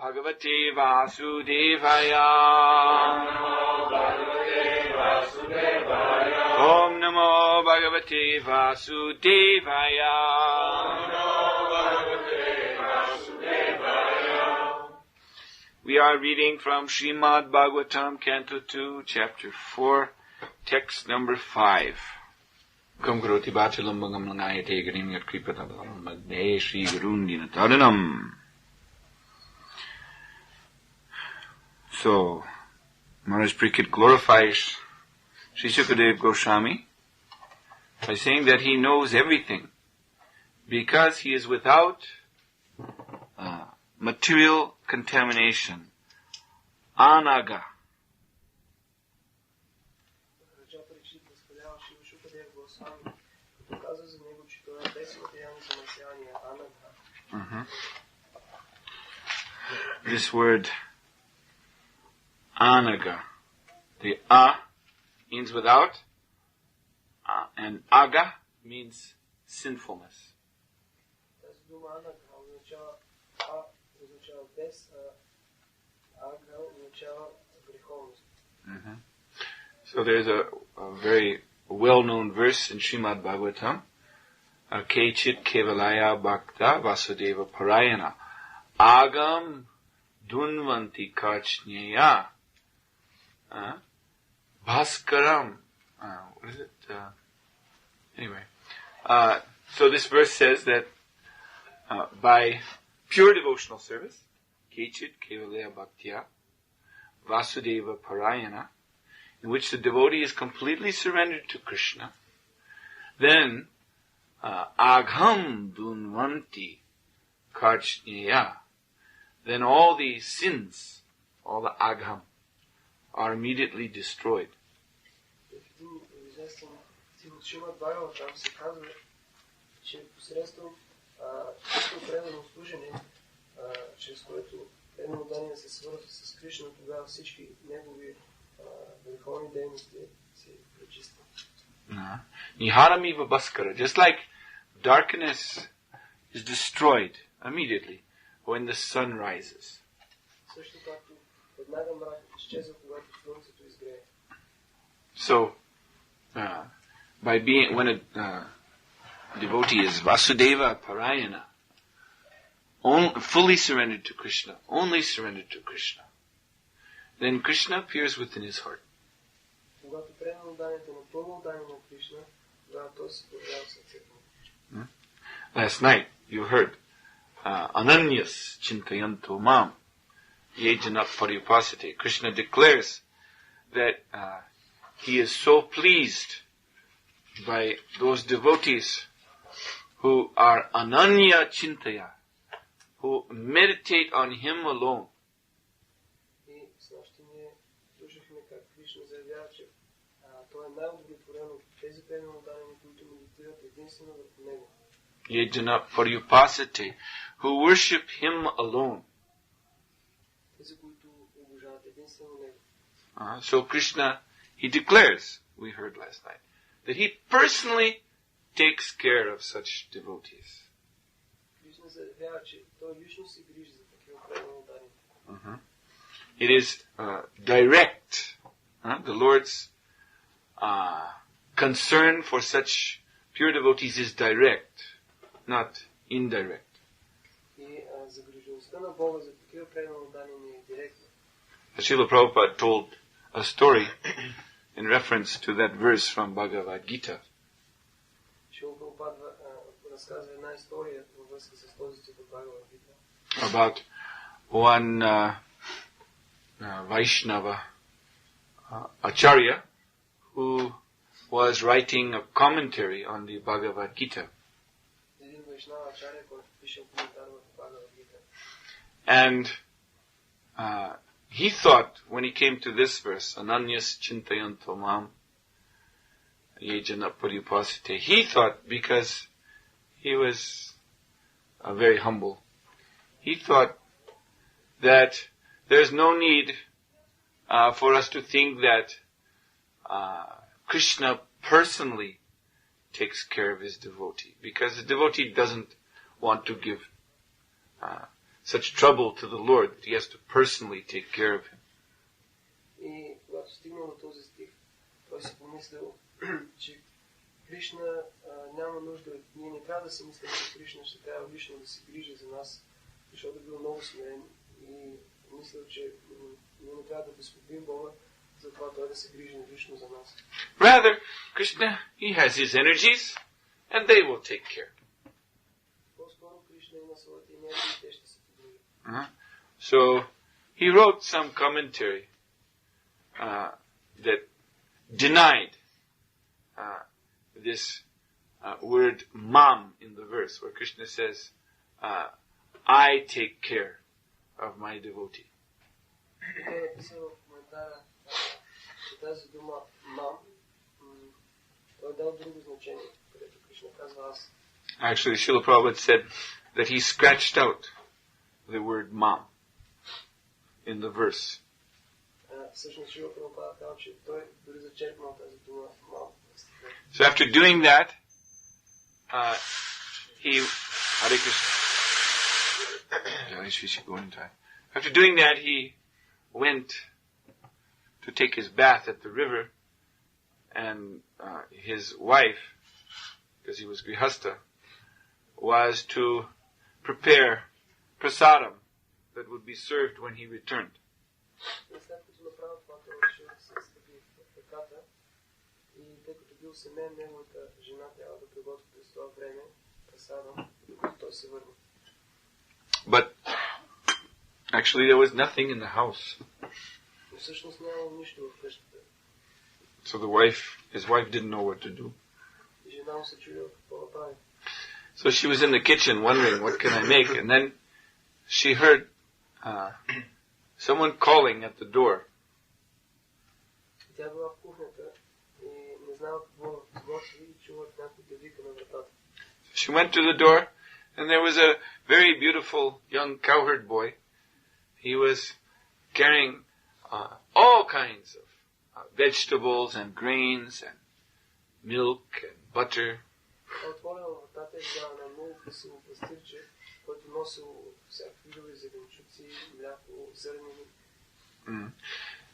Bhagavate Vasudevaya. Om Namo Bhagavate Vasudevaya. We are reading from Srimad Bhagavatam, Canto 2, Chapter 4, Text number 5. Kam karoti vachalam bhagam langayate garim yat kripatabalam madhe Shri Gurundina Taranam. So, Maharaj Parikshit glorifies Sri Sukadeva Goswami by saying that he knows everything because he is without material contamination. Anaga. This word anaga, the a means without, and aga means sinfulness. So there's a very well-known verse in Srimad Bhagavatam, Kechit Kevalaya Bhakta Vasudeva Parayana Agam Dunvanti Kachnyaya Bhaskaram. What is it? So this verse says that by pure devotional service, Kechit Kevalaya Bhaktya Vasudeva Parayana, in which the devotee is completely surrendered to Krishna, then Agham Dunvanti Kachnyaya, then all the sins, all the Agham, are immediately destroyed. Niharamiva Bhaskara, just like darkness is destroyed immediately when the sun rises. So, by being, when a devotee is Vasudeva Parayana, fully surrendered to Krishna, only surrendered to Krishna, then Krishna appears within his heart. Last night you heard Ananyas Chintayanto Mam Yejana Paripasate. Krishna declares that he is so pleased by those devotees who are Ananya Chintaya, who meditate on him alone. Yejana Paripasate, who worship him alone. So Krishna, he declares, we heard last night, that he personally takes care of such devotees. It is direct. The Lord's concern for such pure devotees is direct, not indirect. Srila Prabhupada told a story in reference to that verse from Bhagavad Gita. About one Vaishnava Acharya who was writing a commentary on the Bhagavad Gita. And he thought, when he came to this verse, Ananyas Chintayanto Mam Yejana Paripasate, he thought, because he was very humble, he thought that there's no need for us to think that Krishna personally takes care of his devotee, because the devotee doesn't want to give such trouble to the Lord that he has to personally take care of him. И когато стигнал до този стих, той си помислил, че Кришна няма нужда, ние не трябва да си мислим, че Кришна ще трябва лично да се грижи за нас, защото е бил много смирен и мислил, че ние не трябва да безпокоим Бога, затова той да се грижи лично за нас. Rather, Krishna, he has his energies, and they will take care. По-скоро Кришна има своите енергии и те ще се погрижат. So, he wrote some commentary that denied this word mam in the verse, where Krishna says, I take care of my devotee. Той е написал в коментара, че тази дума мам, той е дал друго значение, където Кришна казва аз. Actually, Srila Prabhupada said that he scratched out the word mam in the verse. Всъщност Шрила Прабхупада казва, че той дори зачеркнал тази дума мам. So after doing that, Hare Krishna. After doing that, he went to take his bath at the river, and his wife, because he was grihastha, was to prepare prasadam that would be served when he returned. But actually there was nothing in the house. So his wife didn't know what to do. So she was in the kitchen wondering, what can I make? And then she heard someone calling at the door. She went to the door, and there was a very beautiful young cowherd boy. He was carrying all kinds of vegetables and grains and milk and butter.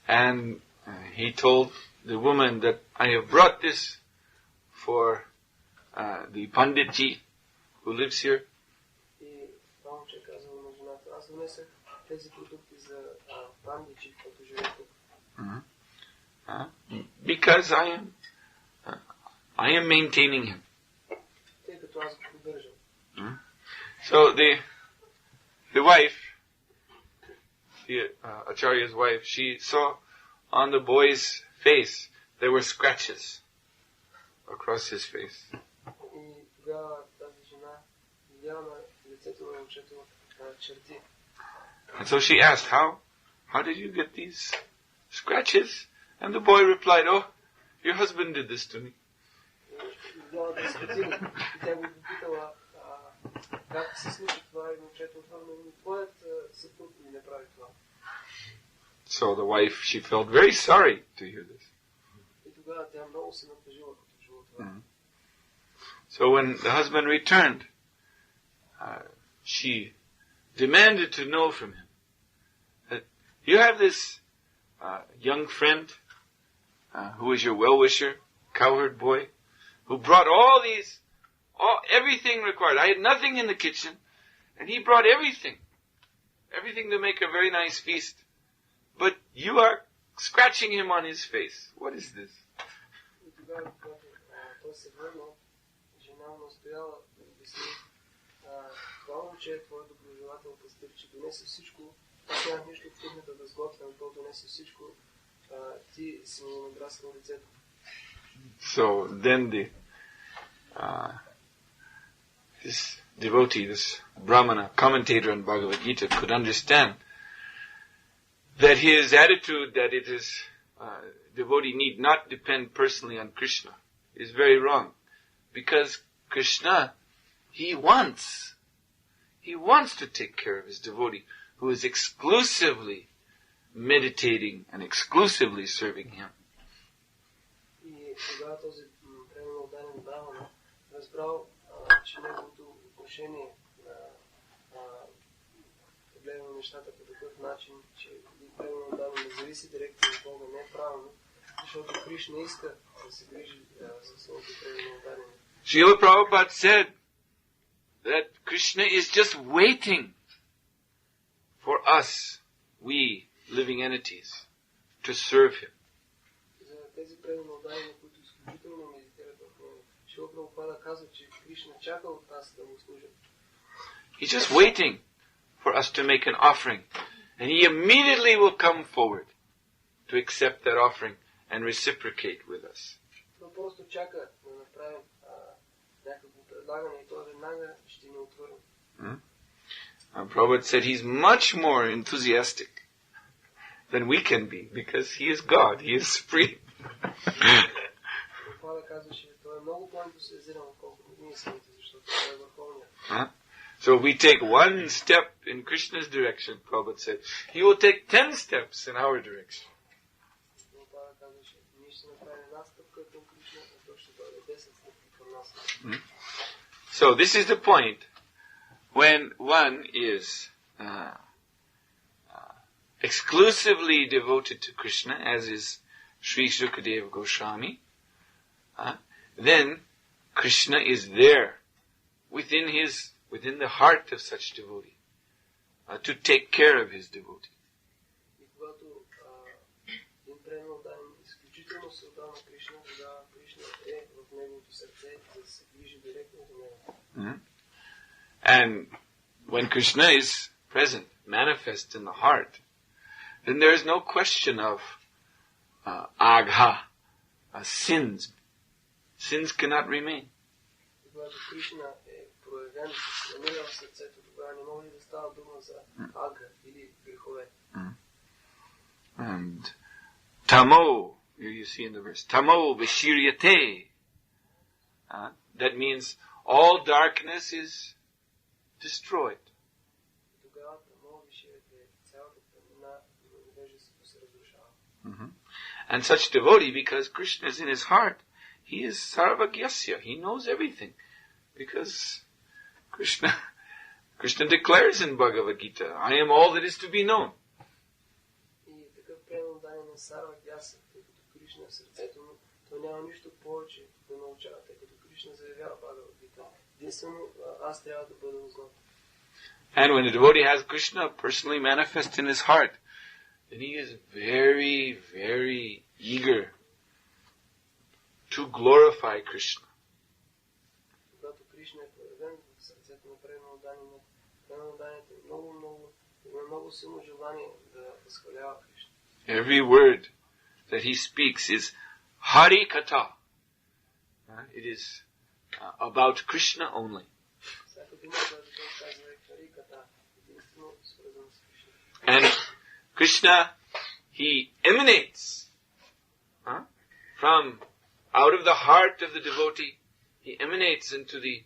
And he told the woman that I have brought this for the Panditji who lives here. Because I am maintaining him. So the wife, the Acharya's wife, she saw on the boy's face there were scratches across his face. And so she asked, how did you get these scratches? And the boy replied, oh, your husband did this to me. So the wife, she felt very sorry to hear this. So when the husband returned, she demanded to know from him that you have this young friend who is your well-wisher, cowherd boy, who brought everything required. I had nothing in the kitchen, and he brought everything to make a very nice feast. But you are scratching him on his face. What is this? So then this devotee, this Brahmana, commentator on Bhagavad Gita, could understand that his attitude that it is devotee need not depend personally on Krishna is very wrong. Because Krishna, he wants to take care of his devotee who is exclusively meditating and exclusively serving him. нещата по такъв начин, че примерно да не зависи директно от Бога, не е правилно, защото Кришна иска да се грижи за своето преданно отдаване. Srila Prabhupada said that Krishna is just waiting for us, we living entities, to serve him. За тези преданно отдаване, които изключително медитират в него, Шрила Прабхупада казва, че Кришна чака от нас да му служат. He's just waiting for us to make an offering. And he immediately will come forward to accept that offering and reciprocate with us. Но просто чака да направим някакво предлагане и той веднага ще ни отвърне. Prabhupada said he's much more enthusiastic than we can be because he is God, he is supreme. Прабхупада казваше, той е много по-ентусиазиран, отколкото ние самите, защото той е върховният. So if we take one step in Krishna's direction, Prabhupada said, he will take 10 steps in our direction. So this is the point when one is exclusively devoted to Krishna, as is Sri Sukadeva Goswami, then Krishna is there within the heart of such devotee, to take care of his devotee. And when Krishna is present, manifest in the heart, then there is no question of agha, sins. Sins cannot remain. And tamo, you see in the verse, tamo vishiryate. That means all darkness is destroyed. And such devotee, because Krishna is in his heart, he is sarvagyasya. He knows everything. Because Krishna declares in Bhagavad Gita, I am all that is to be known. And when the devotee has Krishna personally manifest in his heart, then he is very, very eager to glorify Krishna. Every word that he speaks is Hari Katha. It is about Krishna only. And Krishna, he emanates from out of the heart of the devotee. He emanates into the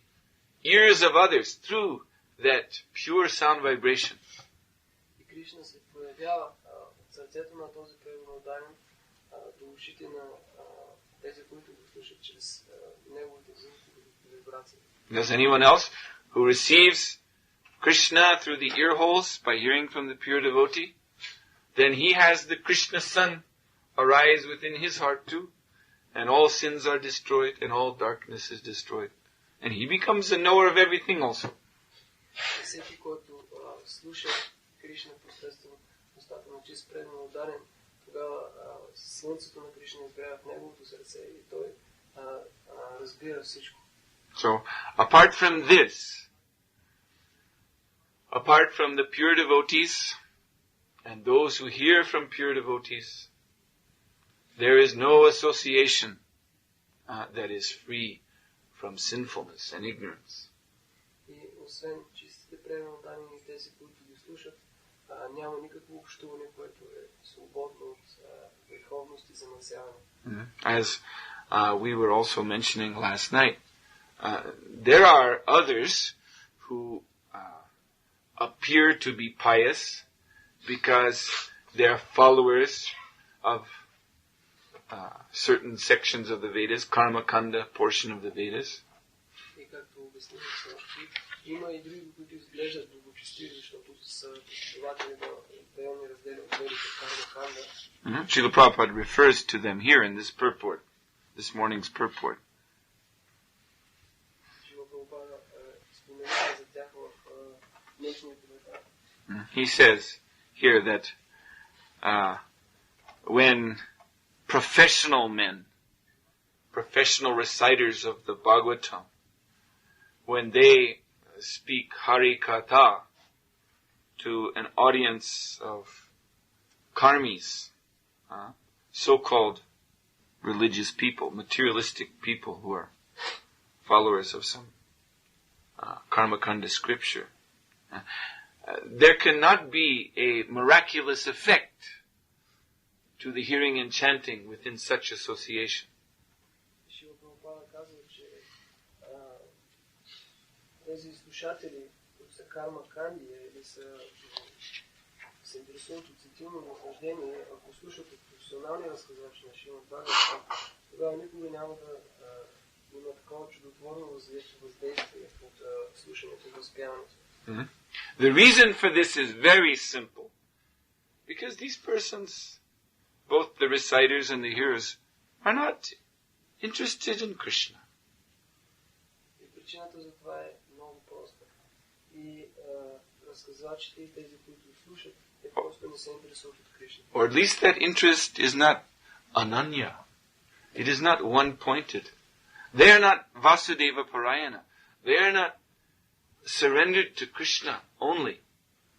ears of others through that pure sound vibration. Does anyone else who receives Krishna through the ear holes by hearing from the pure devotee, then he has the Krishna sun arise within his heart too, and all sins are destroyed and all darkness is destroyed. And he becomes the knower of everything also. So, apart from this, apart from the pure devotees and those who hear from pure devotees, there is no association that is free from sinfulness and ignorance. As we were also mentioning last night, there are others who appear to be pious because they are followers of certain sections of the Vedas, Karma Kanda portion of the Vedas. са последователи на отделни раздели от верите карма канда. Srila Prabhupada refers to them here in this purport, this morning's purport. Шрила Прабхупада споменава за тях в днешния коментар. He says here that when professional men, professional reciters of the Bhagavatam, when they speak Hari Katha to an audience of karmis, so-called religious people, materialistic people who are followers of some karmakanda scripture, there cannot be a miraculous effect to the hearing and chanting within such association. Шрила Прабхупада казва, че тези слушатели, които са карма канди или се интересуват от сетивно наслаждение, ако слушат от професионални разказвачи на Шримад Бхагаватам, тогава никога няма да има такова чудотворно въздействие от слушането и възпяването. The reason for this is very simple. Because these persons, both the reciters and the hearers, are not interested in Krishna. И причината за това е много проста. И разказвачите и тези, които слушат, те просто не се интересуват от Кришна. Or at least that interest is not ananya. It is not one-pointed. They are not Vasudeva Parayana. They are not surrendered to Krishna only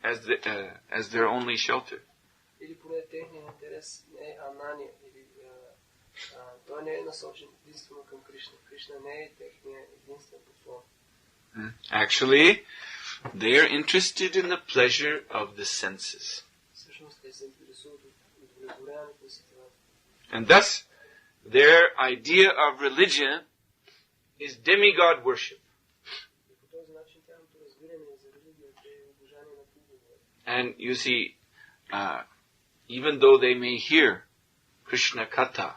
as their only shelter. Или поне техният интерес не е анания, или той не е насочен единствено към Кришна. Кришна не е техният единствен послон. Actually, they are interested in the pleasure of the senses. Всъщност те се интересуват от удовлетворяването на сетивата. And thus, their idea of religion is demigod worship. И по този начин тяхното разбиране за религията е обожание на богове. And you see, even though they may hear Krishna Katha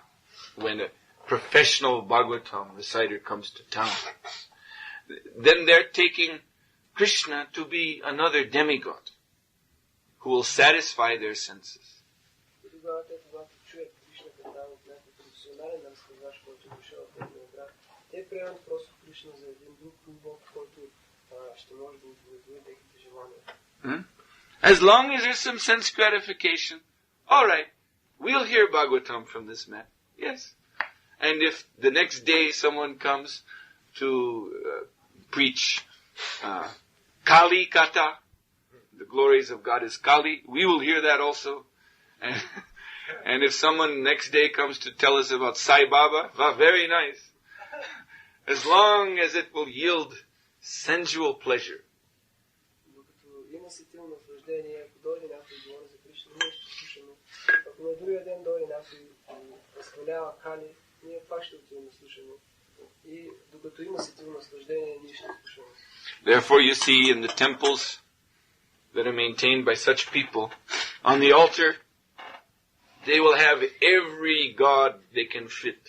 when a professional Bhagavatam reciter comes to town, then they're taking Krishna to be another demigod who will satisfy their senses. И тогава те, когато чуят Кришна Катha от някой професионален разказвач, който е дошъл в техния град, те приемат просто Кришна за един друг Бог, който ще може да удовлетвори техните желания. As long as there's some sense gratification, all right, we'll hear Bhagavatam from this man. Yes. And if the next day someone comes to preach Kali Katha, the glories of God is Kali, we will hear that also. And if someone next day comes to tell us about Sai Baba, very nice. As long as it will yield sensual pleasure. Има сетивно наслаждение, ако дойде някой и говори за Кришна, ние ще слушаме. Ако на другия ден дойде някой и възхвалява Кали, ние пак ще отиваме да слушаме. И докато има сетивно наслаждение, ние ще слушаме. Therefore you see in the temples that are maintained by such people, on the altar, they will have every god they can fit.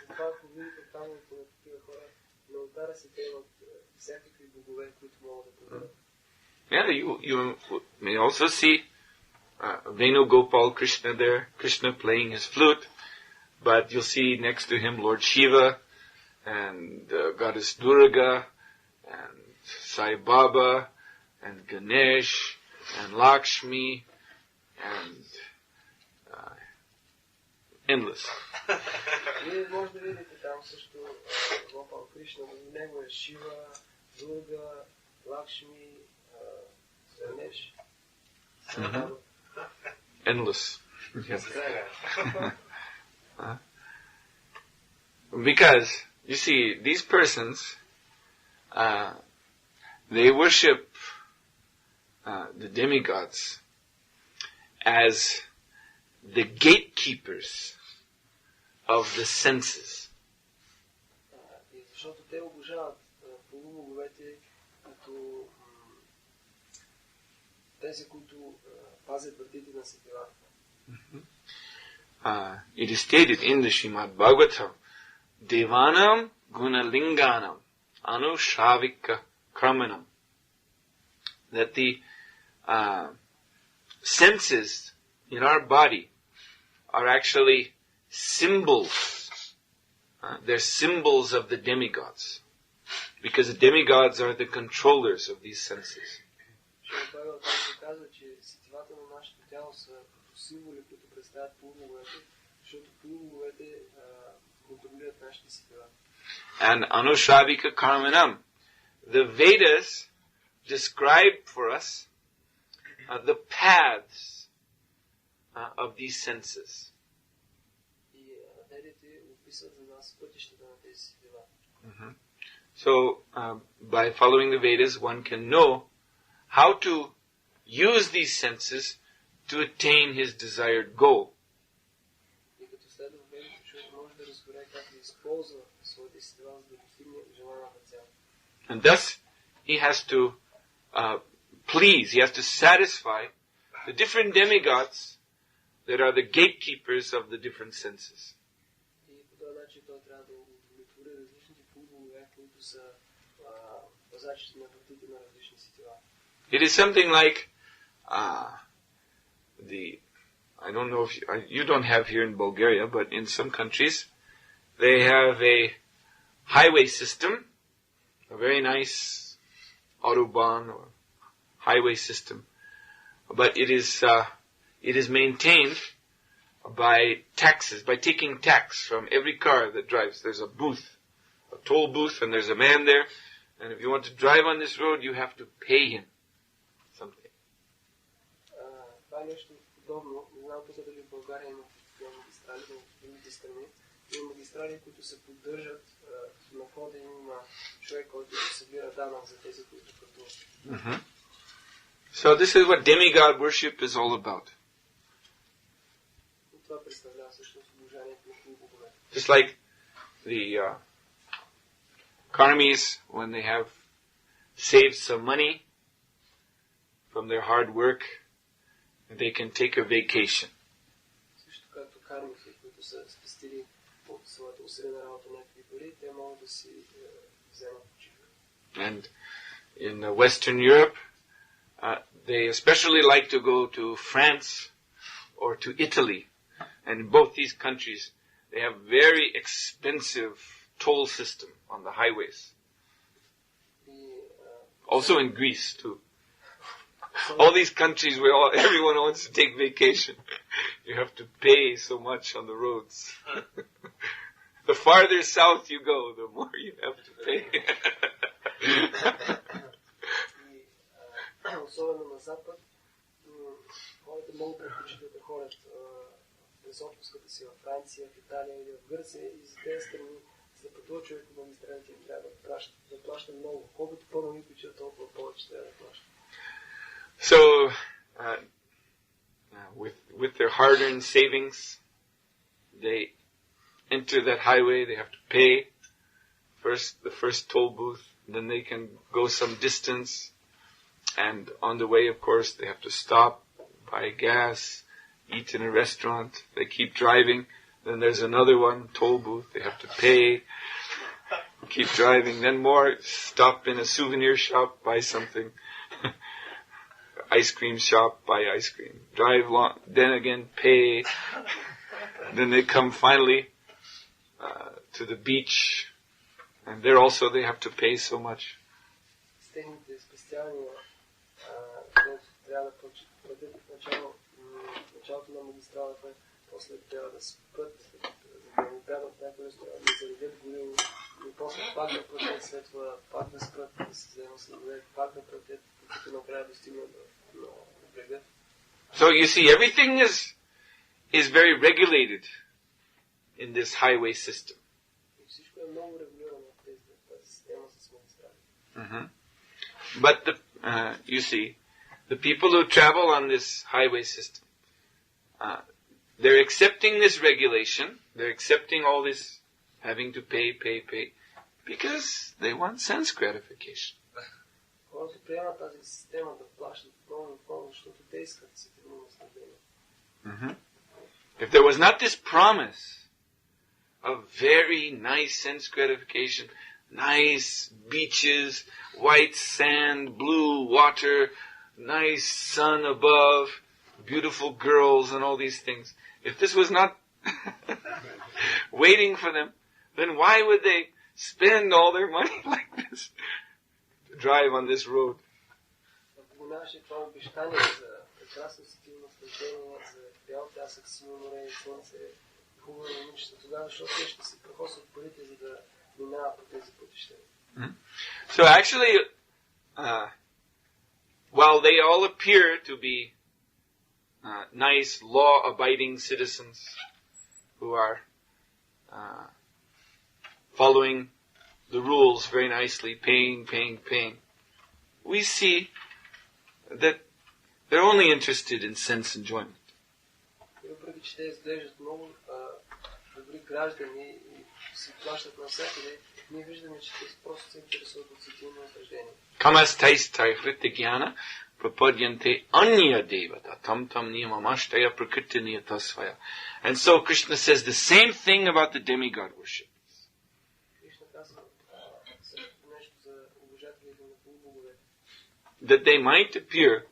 Затова ако видите тамовете на такива хора, на алтара си те имат всякакви богове, които могат да подадат. Yeah, you may also see Venugopal Krishna there, Krishna playing his flute, but you'll see next to him Lord Shiva and Goddess Durga and Sai Baba and Ganesh and Lakshmi and endless. Вие може да видите там също Гопал Кришна, до него е Шива, Дурга, Лакшми, Ганеш. Endless. Yes. Because, you see, these persons, they worship the demigods as the gatekeepers of the senses. Защото те обожават полубоговете като тези, които пазят вратите на сетивата. It is stated in the Srimad Bhagavatam, Devanam Gunalinganam Anushavika Kramanam. that the senses in our body are actually symbols. They're symbols of the demigods. Because the demigods are the controllers of these senses. And Anushravika Karmanam, the Vedas describe for us the paths of these senses. So, by following the Vedas, one can know how to use these senses to attain his desired goal. And thus, he has to please, he has to satisfy the different demigods that are the gatekeepers of the different senses. It is something like I don't know if you don't have here in Bulgaria, but in some countries they have a highway system, a very nice autobahn or highway system, but it is maintained by taxes, by taking tax from every car that drives. There's a booth, a toll booth, and there's a man there, and if you want to drive on this road, you have to pay him something. Mm-hmm. So this is what demigod worship is all about. Just like the karmis, when they have saved some money from their hard work, they can take a vacation. And in Western Europe, they especially like to go to France or to Italy. And in both these countries, they have very expensive toll system on the highways. Also in Greece too. All these countries where everyone wants to take vacation, you have to pay so much on the roads. The farther south you go, the more you have to pay. Особено на запад, хората много предпочитат да ходят през отпуската си във Франция, в Италия или в Гърция и за тези страни, за да пътува човек по магистралите им трябва да плаща много. Колкото по-много печат, толкова повече трябва да плаща. So, with their hard-earned savings, they enter that highway, they have to pay the first toll booth, then they can go some distance, and on the way, of course, they have to stop, buy gas, eat in a restaurant, they keep driving, then there's another one, toll booth, they have to pay, keep driving, then more, stop in a souvenir shop, buy something, ice cream shop, buy ice cream, drive long, then again pay, then they come finally to the beach, and there also they have to pay so much. Началото на магистралата, после трябва да спят, за да не бягат някой ресторант, да заредят гориво, и после пак да платят, след това пак да спят, да се вземат сладолет, пак да платят, като накрая достигнат до брега. So you see, everything is very regulated in this highway system. И всичко е много регулирано в тази система с магистрали. Mm-hmm. But you see, the people who travel on this highway system, they're accepting this regulation, they're accepting all this having to pay, because they want sense gratification. Mm-hmm. If there was not this promise of very nice sense gratification, nice beaches, white sand, blue water, nice sun above, beautiful girls and all these things. If this was not waiting for them, then why would they spend all their money like this to drive on this road? So actually, while they all appear to be nice, law-abiding citizens who are following the rules very nicely, paying, we see that they're only interested in sense enjoyment. Kamastai hrityajnana prapadyante anya devata tam tam niyamamashtaya prakriti niyatasvaya. And so Krishna says the same thing about the demigod worship. That they might appear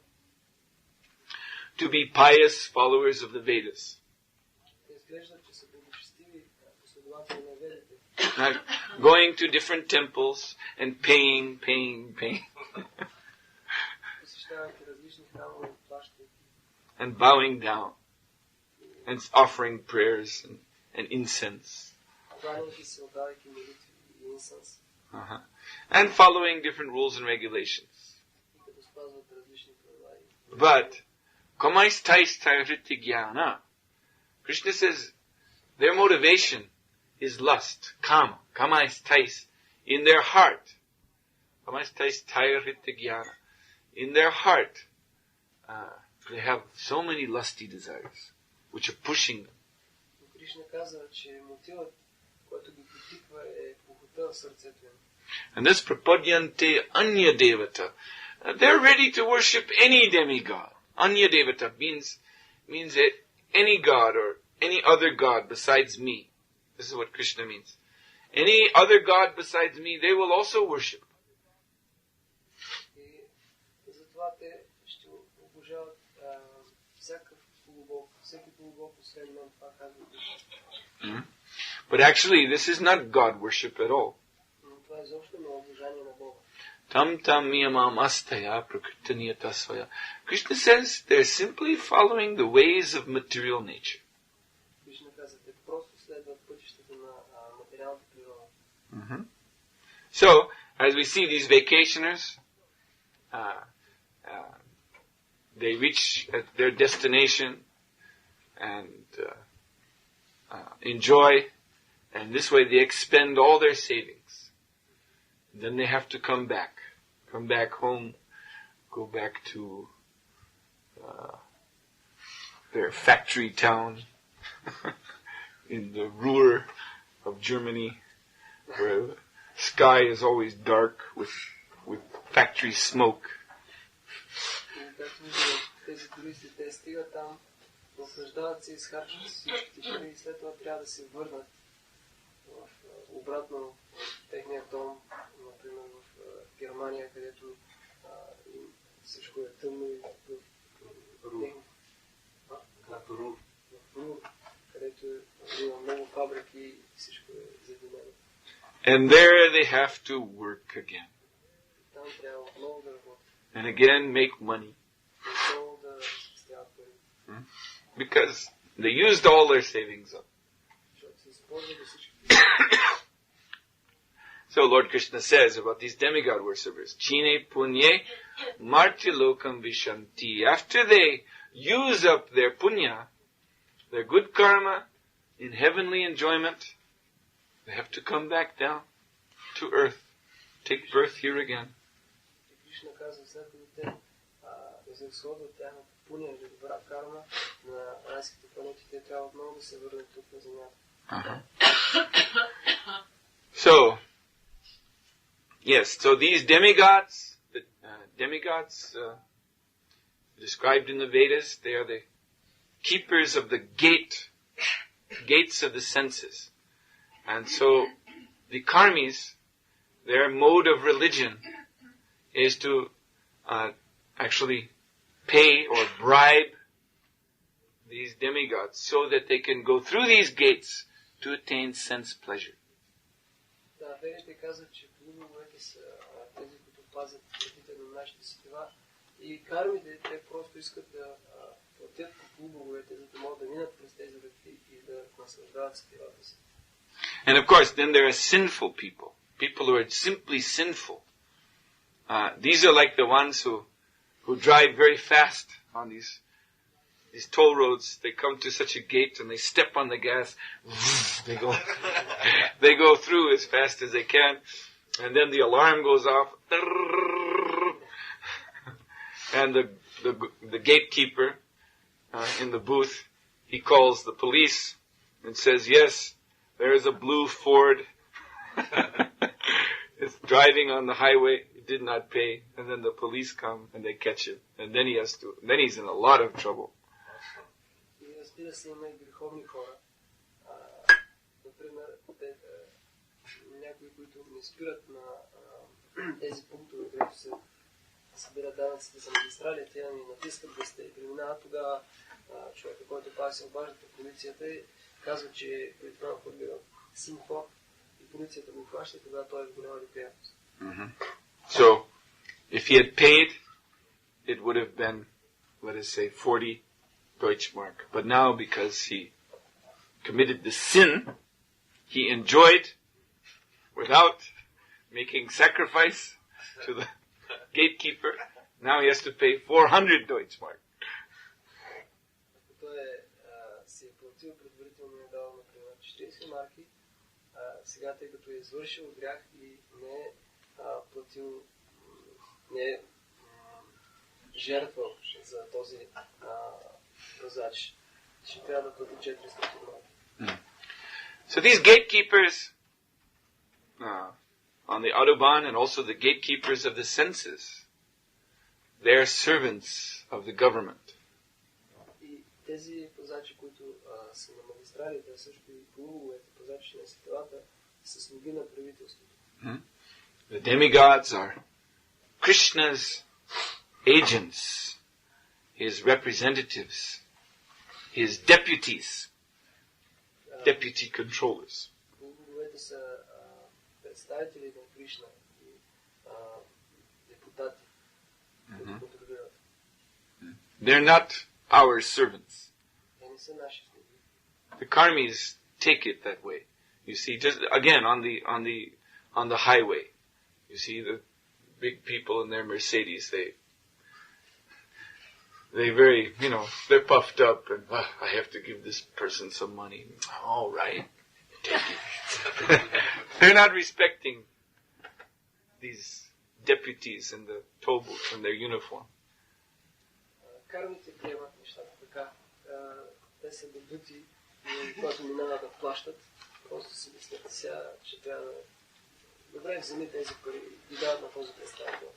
to be pious followers of the Vedas. Going to different temples and paying. And bowing down. And offering prayers and incense. And following different rules and regulations. But, Krishna says their motivation is lust, kama is tais, in their heart. In their heart, they have so many lusty desires, which are pushing them. And this prapadyante anya devata, they're ready to worship any demigod. Anya devata means that any god or any other god besides me. This is what Krishna means. Any other god besides me, they will also worship. But actually, this is not God worship at all. Tam tam miyamam astaya prakriti. Krishna says they're simply following the ways of material nature. So, as we see these vacationers, they reach their destination and enjoy, and this way they expend all their savings. Then they have to come back home, go back to their factory town in the Ruhr of Germany, where the sky is always dark with factory smoke. Германия, където всичко е тъмно и в Рур, където има много фабрики и всичко е задимено. And there they have to work again. Там трябва много да работят. And again make money. Много да стяват пари. Because they used all their savings up. Защото се използвали всички. So Lord Krishna says about these demigod worshippers, Chine punye martilokam vishanti. After they use up their punya, their good karma, in heavenly enjoyment, they have to come back down to earth, take birth here again. Krishna казва, след като те изразходват тяхната пуня или добра карма на райските планети, те трябва отново да се върнат тук на земята. So, yes, so these demigods, described in the Vedas, they are the keepers of the gates of the senses. And so, the karmis, their mode of religion is to actually pay or bribe these demigods so that they can go through these gates to attain sense pleasure. Да, верите казват, че полубоговете са тези, които пазят вратите на нашите сетива и кармите, те просто искат да платят по полубоговете, за да могат да минат през тези врати и да наслаждават сетивата си. And of course, then there are sinful people who are simply sinful. These are like the ones who drive very fast on these toll roads. They come to such a gate and they step on the gas. They go through as fast as they can, and then the alarm goes off. And the gatekeeper in the booth, he calls the police and says, "Yes, there is a blue Ford. It's driving on the highway. He did not pay." And then the police come and they catch him. And then he's in a lot of trouble. И разбира се, има и греховни хора. Например, някои, които не спират на тези пунктове, където се събират данъците за магистрали, тя ни натискат да и преминават. Тогава човека, който пак се обажда по полицията и казва, че преди това подбира син Форд и полицията го хваща, тогава той е в голяма неприятност. So, if he had paid, it would have been, let us say, 40 Deutschmark. But now, because he committed the sin, he enjoyed, without making sacrifice to the gatekeeper, now he has to pay 400 Deutschmark. Ако той си е платил предварително и дал, например, 40 марки, сега тъй като е извършил грях и не е платил, не е жертвал за този возач, ще трябва да плати 400 марки. So these gatekeepers on the Autobahn and also the gatekeepers of the senses, they're servants of the government. И тези позачи, които са на магистралите, също и полуговете позачи на сетивата, са слуги на правителството. The demigods are Krishna's agents, his representatives, his deputies, deputy controllers. Полуговете са представители на Кришна и депутати, които контролират. They're not our servants. Те не са наши слуги. The karmis take it that way. You see, just again on the highway, you see the big people in their Mercedes. They very, they're puffed up and I have to give this person some money. All right, take it. They're not respecting these deputies in the toll booth in their uniform. Кармите приемат нещата така. Те са дебути и когато минават да плащат, просто си мислят сега, че трябва да добре вземи тези пари и дават на този представител.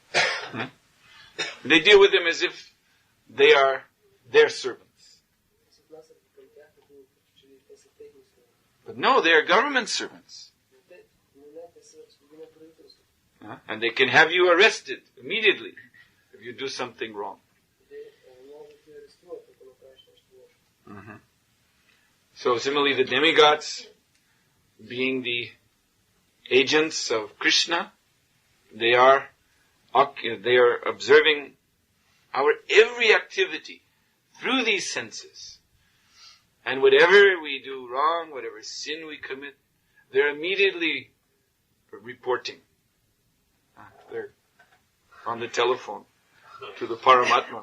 They deal with them as if they are their servants. Се отнасят към тях, като че ли те са техни слуги. But no, they are government servants. Но не, те са слуги на правителството. And they can have you arrested immediately if you do something wrong. So similarly, the demigods, being the agents of Krishna, they are observing our every activity through these senses. And whatever we do wrong, whatever sin we commit, they're immediately reporting. They're on the telephone to the Paramatma.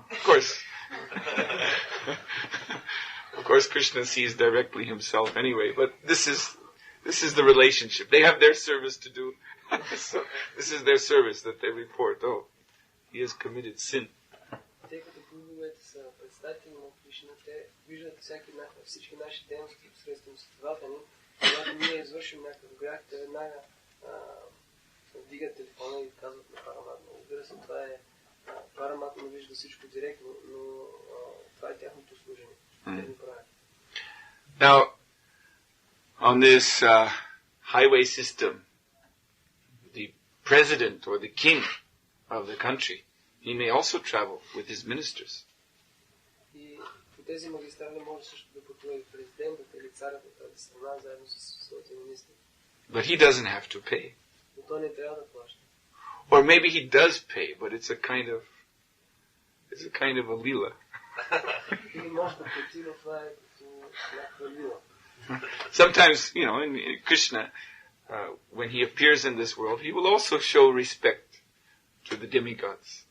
Of course, Krishna sees directly himself anyway, but this is the relationship. They have their service to do. So this is their service that they report. Oh, he has committed sin. Тъй като полуговете са представители на Кришна, те виждат всички наши дейности посредством сетивата ни. Когато ние извършим някакъв грях, те веднага вдигат телефона и казват на Параматма. Разбира се, това е Параматма вижда всичко директно, но това е тяхното служение. Now, on this highway system, the president or the king of the country, he may also travel with his ministers. И по тези магистрали може също да пътува президентът или царят на тази страна заедно с своите министри. But he doesn't have to pay. Но той не трябва да плаща. Or maybe he does pay, but it's a kind of a lila. Или може да плати, но това е като някаква лила. Sometimes, in Krishna, when he appears in this world, he will also show respect to the demigods.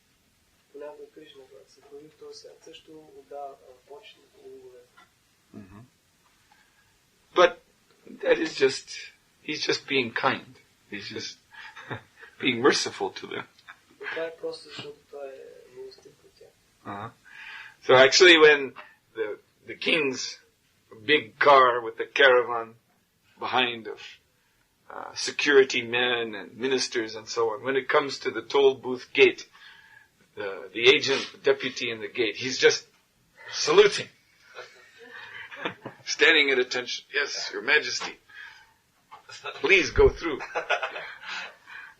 Понякога Кришна, когато се появи в този свят, също отдава почет на боговете. But that is he's just being kind. He's just being merciful to them. Но това е просто защото той е милостив към тях. So actually when the king's big car with a caravan behind of security men and ministers and so on, when it comes to the toll booth gate, the agent, the deputy in the gate, he's just saluting. Standing at attention. Yes, Your Majesty. Please go through.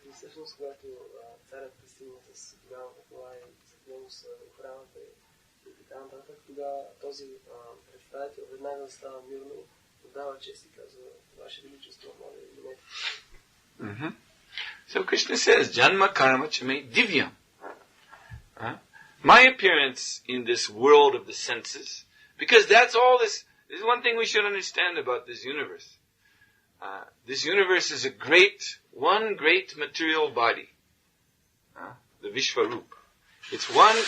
И всъщност, когато царят пристигна с голямата кола и зад него с охраната и така нататък, тогава този представител веднага става мирно, отдава чест и казва: Ваше Величество, моля ви, минете. So Krishna says, Janma karma chame divyam. My appearance in this world of the senses, because that's all this is one thing we should understand about this universe. This universe is one great material body. The Vishvarupa. It's one,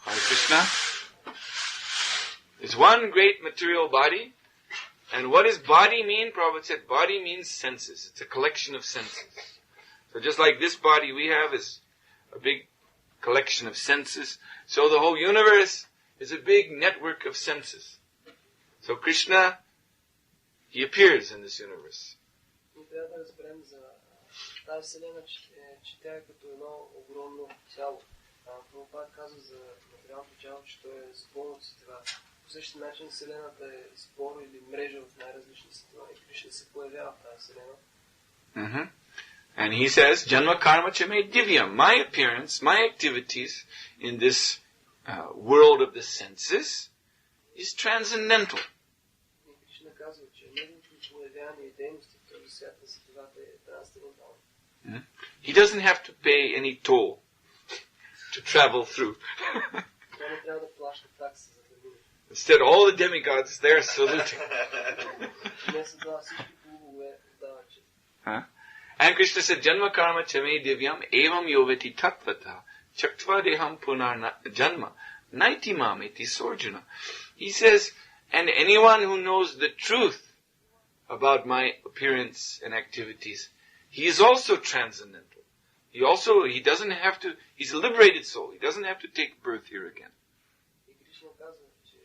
Hare Krishna, it's one great material body. And what does body mean? Prabhupada said body means senses. It's a collection of senses. So just like this body we have is a big collection of senses, so the whole universe is a big network of senses. So Krishna, he appears in this universe. И трябва да разберем за тази вселена, че тя е като едно огромно тяло. Прабхупад казва за материалното тяло, че то е сбор от сетива. По същия начин вселената е сбор или мрежа от най-различни сетива. И Кришна се появява в тази вселена. And he says, Janma karma chame divyam. My appearance, my activities in this world of the senses is transcendental. И Кришна казва, че неговото появяване и дейности в този свят на сетивата е трансцендентално. He doesn't have to pay any toll to travel through. Той не трябва да плаща такси за да мине. Instead, all the demigods there saluting. Вместо това всички богове отдават чест. And Krishna said, Janma karma chame divyam evam yoveti tattvata chaktva deham punar janma naitimam iti sorjuna. He says, and anyone who knows the truth about my appearance and activities, he is also transcendental. He doesn't have to, he's a liberated soul. He doesn't have to take birth here again. И Кришна казва, че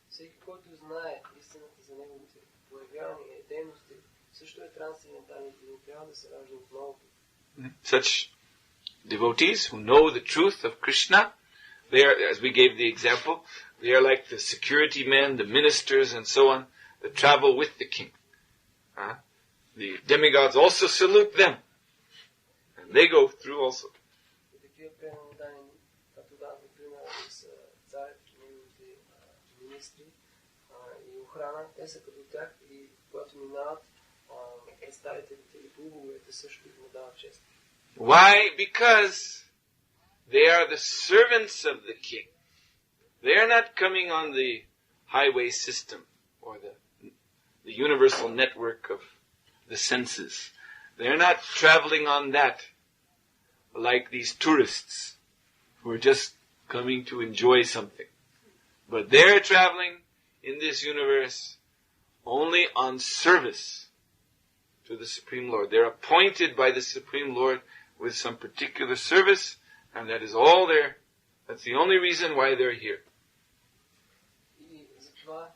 всеки, който знае истината за неговите появявания и дейности, също е трансцендентален и не трябва да се ражда отново. Such devotees who know the truth of Krishna, they are, as we gave the example, they are like the security men, the ministers and so on, that travel with the king. The demigods also salute them. And they go through also. И такива преданодани, като дават например с царят и неговите министри и охрана, те са като тях и когато минават, представителите или боговете също им дават чест. Why? Because they are the servants of the king. They are not coming on the highway system or the universal network of the senses. They are not traveling on that like these tourists who are just coming to enjoy something. But they are traveling in this universe only on service to the Supreme Lord. They're appointed by the Supreme Lord with some particular service, and that is all there. That's the only reason why they're here. И затова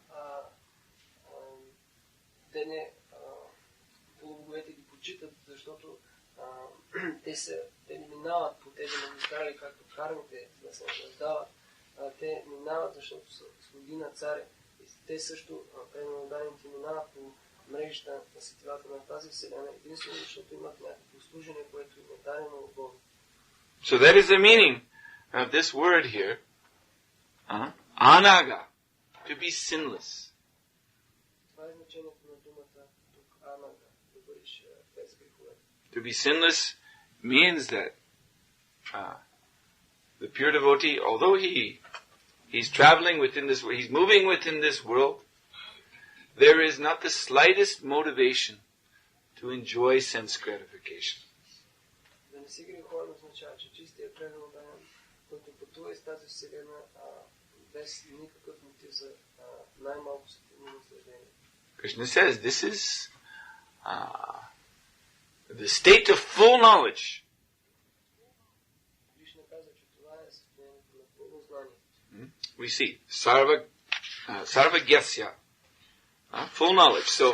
те не боговете ги почитат, защото те не минават по тези магистрали, както кармите да се наслаждават. Те минават, защото са слуги на царя. И те също, преданодайните, минават по мрежата на сетивата на тази вселена, единствено защото имат някакво служение, което им е дадено от Бога. So that is the meaning of this word here, anaga, to be sinless. Това е значението на думата тук, анага, да бъдеш без грехове. To be sinless means that the pure devotee, although he's traveling within this, he's moving within this world, there is not the slightest motivation to enjoy sense gratification. Да не си греховен означава, че чистия преданен, който пътува из тази вселена без никакъв мотив за най-малко сетивно наслаждение. Krishna says this is the state of full knowledge. Кришна каза, че това е състоянието на пълно знание. We see sarva gyasya, full knowledge. So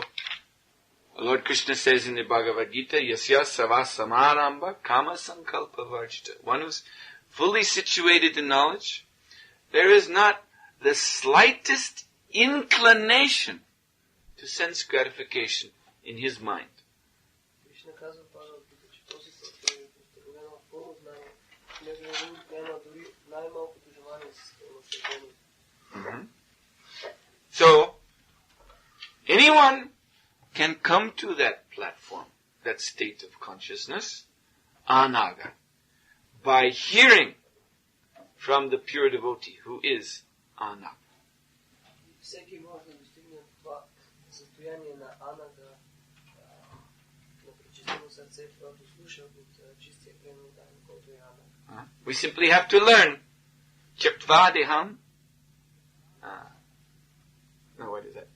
Lord Krishna says in the Bhagavad Gita, yasya sava samaramba kama sankalpa varjita. One who's fully situated in knowledge, there is not the slightest inclination to sense gratification in his mind. Кришна казва в Бхагавад Гита, че този, който е установен в пълно знание, няма дори най-малкото желание за наслаждение. So, anyone can come to that platform, that state of consciousness, anaga, by hearing from the pure devotee who is anaga. Всеки може да достигне това състояние на анага, на пречистено сърце, когато слуша от чистия преданен, който е анага. We simply have to learn Chaktvadeham. No, what is that?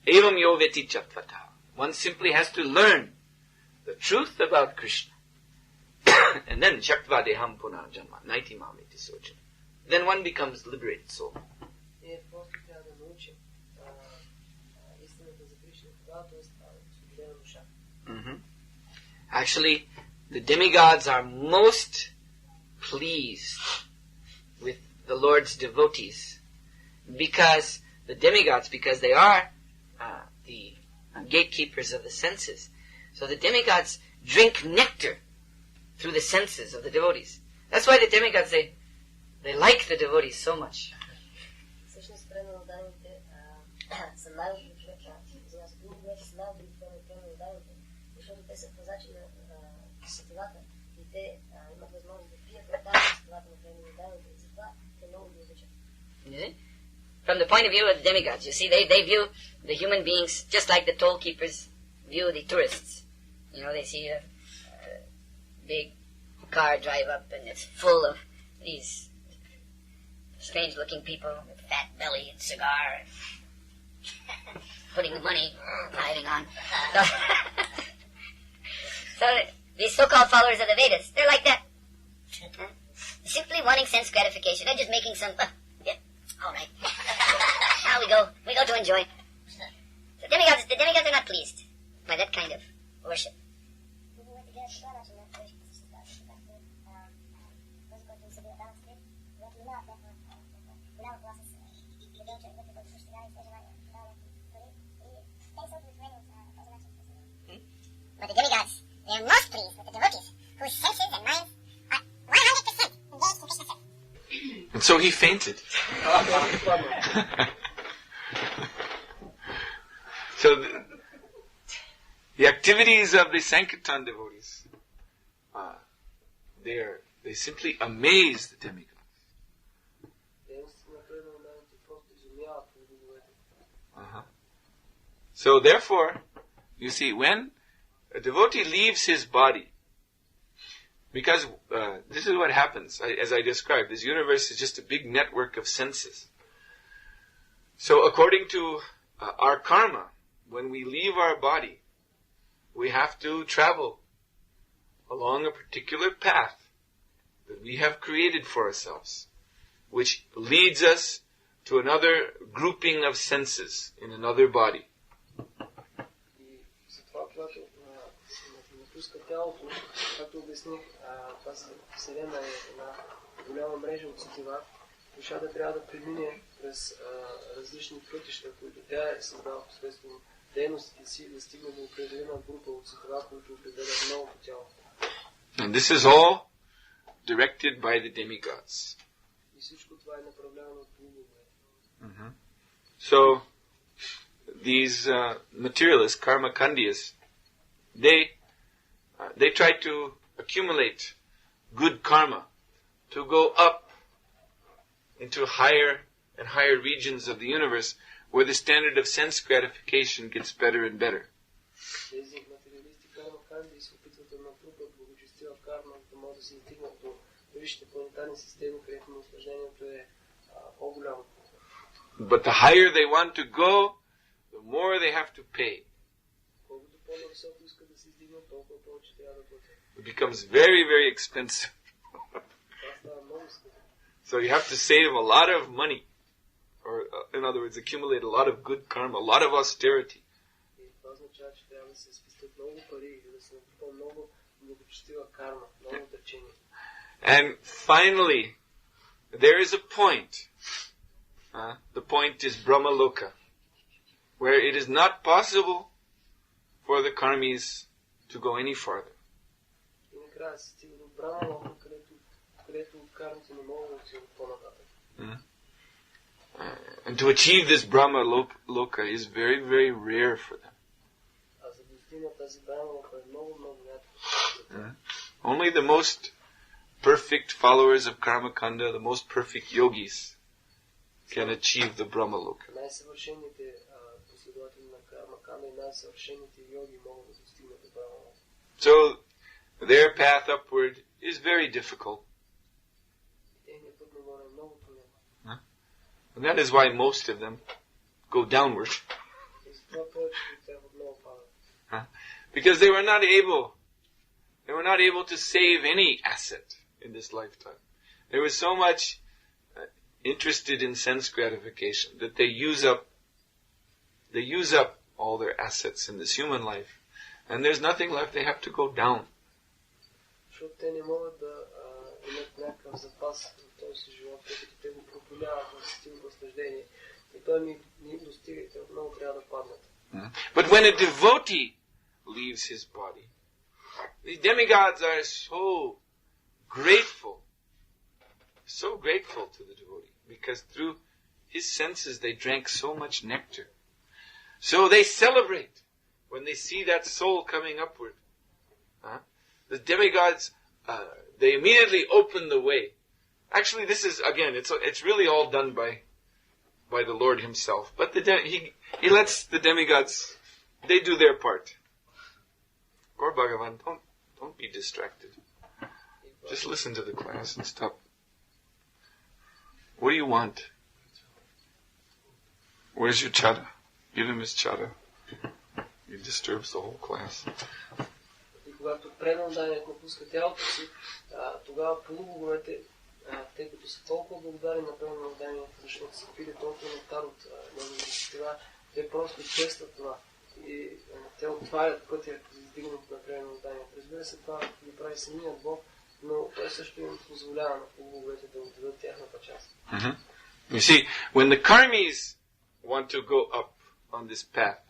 Evam yoveti chaktvata. One simply has to learn the truth about Krishna. And then Chaktvadeham punah janma. Naiti mamiti sochana. Then one becomes liberated soul. Просто трябва да научим истината за Кришна, когато е освободена душа. Actually, the demigods are most pleased with the Lord's devotees because they are the gatekeepers of the senses. So the demigods drink nectar through the senses of the devotees. That's why the demigods, they like the devotees so much. Всъщност преданните са най-добри защото те са пазачи на сетивата и те имат възможност да пият от тази сетивата на преданните и затова те много ги обичат. From the point of view of the demigods, you see, they view the human beings just like the toll keepers view the tourists. You know, they see a big car drive up and it's full of these strange-looking people with fat belly and cigar and putting the money driving on. So these so-called followers of the Vedas, they're like that. Simply wanting sense gratification. They're just making some, all right. Now we go to enjoy. The demigods are not pleased by that kind of worship. But the demigods, they are most pleased with the devotees, whose senses and minds are 100% engaged in Krishna service. And so he fainted. So the activities of the Sankirtan devotees, they simply amaze the demigods. So therefore, you see, when a devotee leaves his body, because this is what happens, as I described, this universe is just a big network of senses. So according to our karma, when we leave our body, we have to travel along a particular path that we have created for ourselves, which leads us to another grouping of senses in another body. Тялото, както обясних, тази вселена е една голяма мрежа от сетива. Душата трябва да премине през различни пътища, които тя е създала посредством дейностите си да стигне до определена група от светила, които определят новото тяло. And this is all directed by the demigods. И всичко това е направлявано от боговете. So, these materialists, karma kandiyas, they try to accumulate good karma to go up into higher and higher regions of the universe where the standard of sense gratification gets better and better. Тези материалисти карма канди се опитват да натрупат благочестива карма, да могат да се стигнат до висшите планетарни системи, където наслаждението е по-голямо. But the higher they want to go, the more they have to pay. Колкото по-нависоко искат да се издигнат, толкова повече трябва да платят. It becomes very, very expensive. Това става много скъпо. So you have to save a lot of money, or in other words, accumulate a lot of good karma, a lot of austerity. И това означава, че трябва да се спестят много пари и да се натрупа много благочестива карма, много отречение. And finally, there is a point. The point is Brahmaloka, where it is not possible for the karmis to go any farther. И накрая се стига до Брахмалока, където кармите не могат да отидат по-нататък. And to achieve this Brahma Loka is very, very rare for them. А за да достигнат тази Брахмалока е много, много рядко. Only the most perfect followers of Karma Kanda, the most perfect yogis, can achieve the Brahma Loka. Най-съвършените последователи на Карма Канда и най-съвършените йоги могат да достигнат до Брахмалока. So their path upward is very difficult. Техният път нагоре е много труден. And that is why most of them go downward. И затова повечето от тях отново падат. Because they were not able to save any asset in this lifetime. They were so much interested in sense gratification that they use up all their assets in this human life. And there's nothing left, they have to go down. Защото те не могат да имат някакъв запас в този си живот, тъй като те го пропиляват в сетивно наслаждение. И той не им достига и те отново трябва да паднат. But when a devotee leaves his body, the demigods are so grateful to the devotee, because through his senses they drank so much nectar. So they celebrate when they see that soul coming upward. The demigods, they immediately open the way. Actually, this is, again, it's really all done by the Lord himself. But he lets the demigods, they do their part. Gaur Bhagavan, don't be distracted. Just listen to the class and stop. What do you want? Where's your chada? Give him his chada. He disturbs the whole class. И когато преданданият напуска тялото си, тогава полубоговете, тъй като са толкова благодарни на преданданието, защото са пили толкова нектар от неговите сетива, те просто честват това. И те отварят пътя за издигането на преданданието. Разбира се, това ги прави самият Бог, но той също им позволява на полубоговете да отдадат тяхната част. You see, when the karmis want to go up on this path,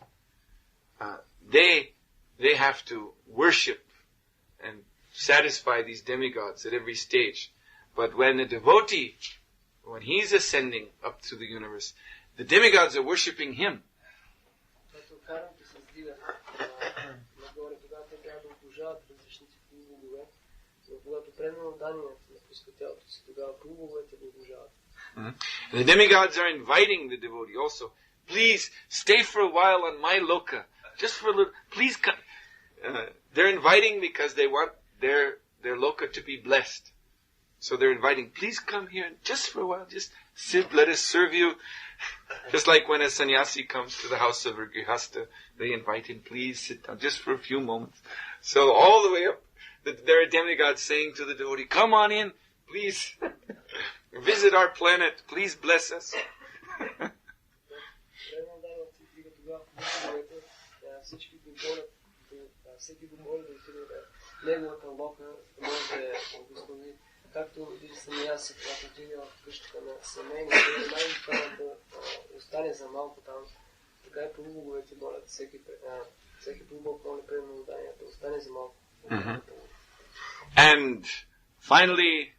they have to worship and satisfy these demigods at every stage. But when a devotee, when he's ascending up to the universe, the demigods are worshipping him. And the demigods are inviting the devotee also. Please stay for a while on my loka. Just for a little. Please come. They're inviting because they want their loka to be blessed. So they're inviting, please come here and just for a while, just sit, let us serve you. Just like when a sannyasi comes to the house of a grihasta, they invite him, please sit down just for a few moments. So all the way up, there are demigods saying to the devotee, come on in, please visit our planet, please bless us. Всеки го моли да отиде на неговата лока, да може да я благослови. Както вижда саньяси, когато отиде в къщата на семейни, най-добре да остане за малко там, така и полубоговете молят всеки полубог моли преди милоданието, остане за малко. And finally,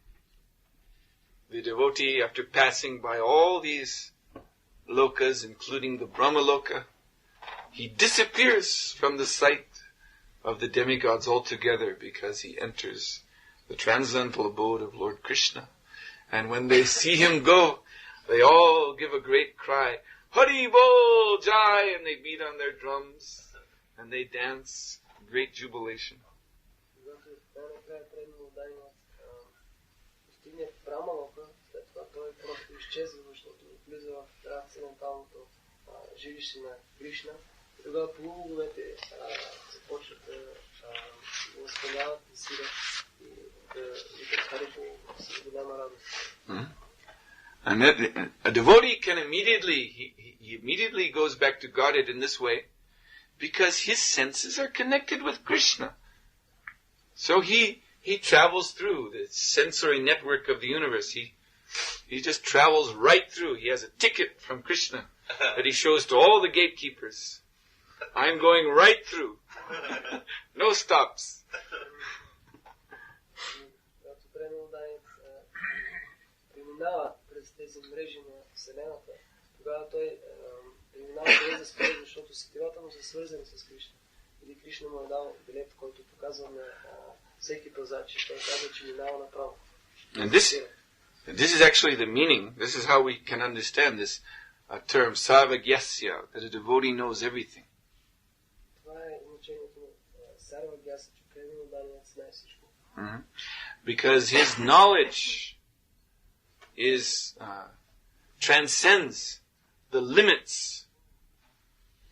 the devotee, after passing by all these lokas, including the Brahma loka, he disappears from the sight of the demigods altogether because he enters the transcendental abode of Lord Krishna. And when they see him go, they all give a great cry, Hari Bol Jai, and they beat on their drums and they dance in great jubilation. Жилище на Кришна. Тогава полубоговете започват да възпълняват, да свирят и да викат Хари Бол с голяма радост. And a devotee can he immediately goes back to Godhead in this way because his senses are connected with Krishna. So he travels through the sensory network of the universe. He just travels right through. He has a ticket from Krishna that he shows to all the gatekeepers. I'm going right through. No stops. Преминава през тези мрежи на Вселената, тогава той преминава без да спре, защото сетивата му са свързани с Кришна. Или Кришна му е дал билет, който показва на всеки пазач, и той казва, че минава направо. And this is actually the meaning. This is how we can understand this term, sarvagyasya, that a devotee knows everything. Because his knowledge transcends the limits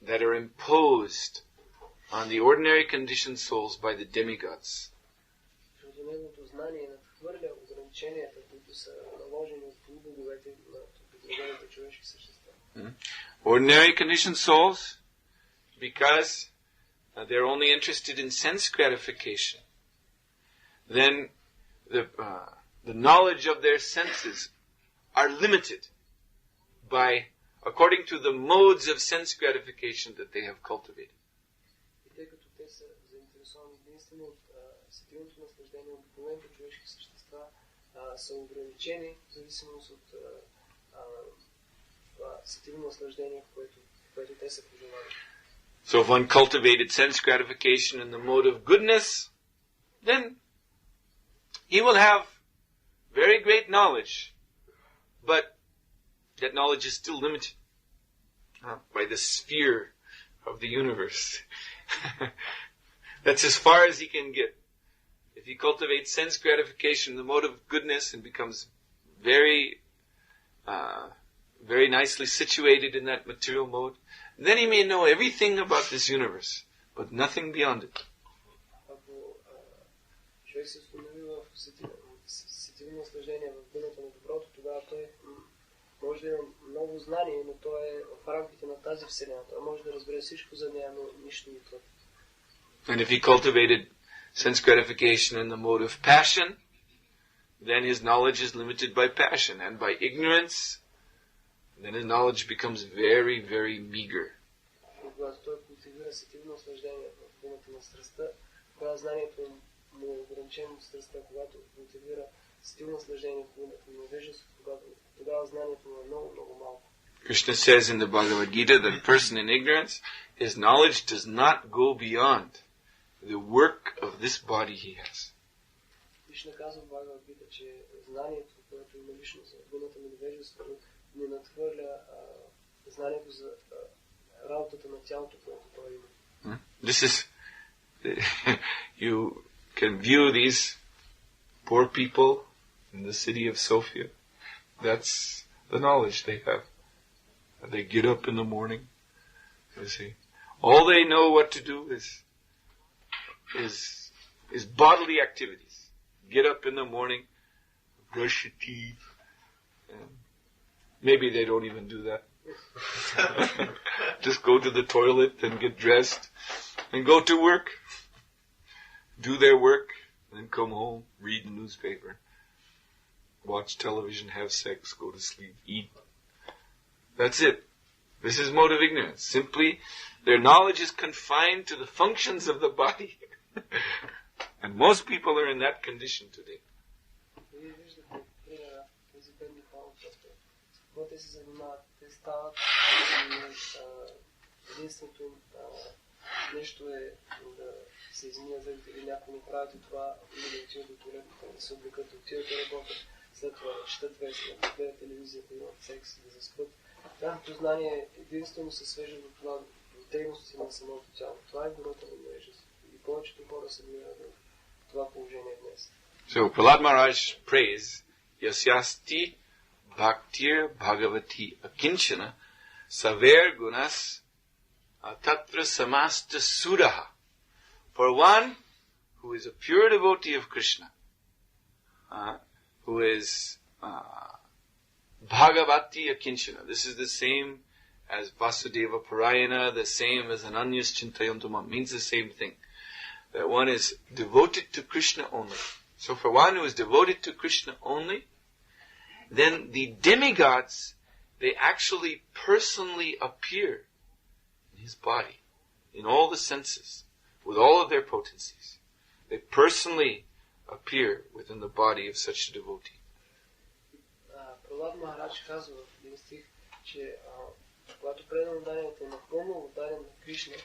that are imposed on the ordinary conditioned souls by the demigods. Ordinary conditioned souls, because they're only interested in sense gratification, then the knowledge of their senses are limited according to the modes of sense gratification that they have cultivated. Са ограничени в зависимост от това сетивно наслаждение, което те са пожелали. So if one cultivated sense gratification in the mode of goodness, then he will have very great knowledge, but that knowledge is still limited by the sphere of the universe. That's as far as he can get. If he cultivates sense gratification in the mode of goodness and becomes very, very nicely situated in that material mode, then he may know everything about this universe, but nothing beyond it. Може да има много знание, но той е в рамките на тази вселена. Той може да разбере всичко за нея, но нищо не това. And if he cultivated sense gratification in the mode of passion, then his knowledge is limited by passion, and by ignorance, then his knowledge becomes very, very meager. Когато той култивира сетивно наслаждение в думата на страстта, когато знанието му е ограничено от страстта, когато култивира сетивно наслаждение в думата на невежеството, тогава знанието му е много, много малко. Krishna says in the Bhagavad Gita that a person in ignorance, his knowledge does not go beyond the work of this body he has. Кришна казва в Бхагавад Гита, че знанието, което има лично за думата на невежеството, не надхвърля знанието за работата на тялото, което той има. This is, you can view these poor people in the city of Sofia. That's the knowledge they have. They get up in the morning, you see. All they know what to do is bodily activities. Get up in the morning, brush your teeth, and maybe they don't even do that. Just go to the toilet and get dressed and go to work. Do their work, and then come home, read the newspaper, watch television, have sex, go to sleep, eat. That's it. This is mode of ignorance. Simply, their knowledge is confined to the functions of the body. And most people are in that condition today. Единственото нещо е да се измият зъбите или някой не правят това, или да отиват до туалетната, да се облекат, да отиват да работят, след това да четат вестник, да гледат телевизията, да имат секс, да заспят. Тяхното знание единствено се свежда до това, до дейности на самото тяло. Това е гората на невежество. И повечето хора се намират в това положение днес. So Prahlad Maharaj prays, Yasyasti Bhaktir Bhagavati Akinchana Saver Gunas Tatra Samasta Suraha. For one who is a pure devotee of Krishna, who is Bhagavati Akinchana. This is the same as Vasudeva Parayana, the same as Ananyas Chintayantuma, means the same thing. That one is devoted to Krishna only. So for one who is devoted to Krishna only, then the demigods, they actually personally appear in his body, in all the senses, with all of their potencies. They personally appear within the body of such a devotee. Пралад Махарадж казва в един стих, че когато преданното е напълно отдаден на Кришна,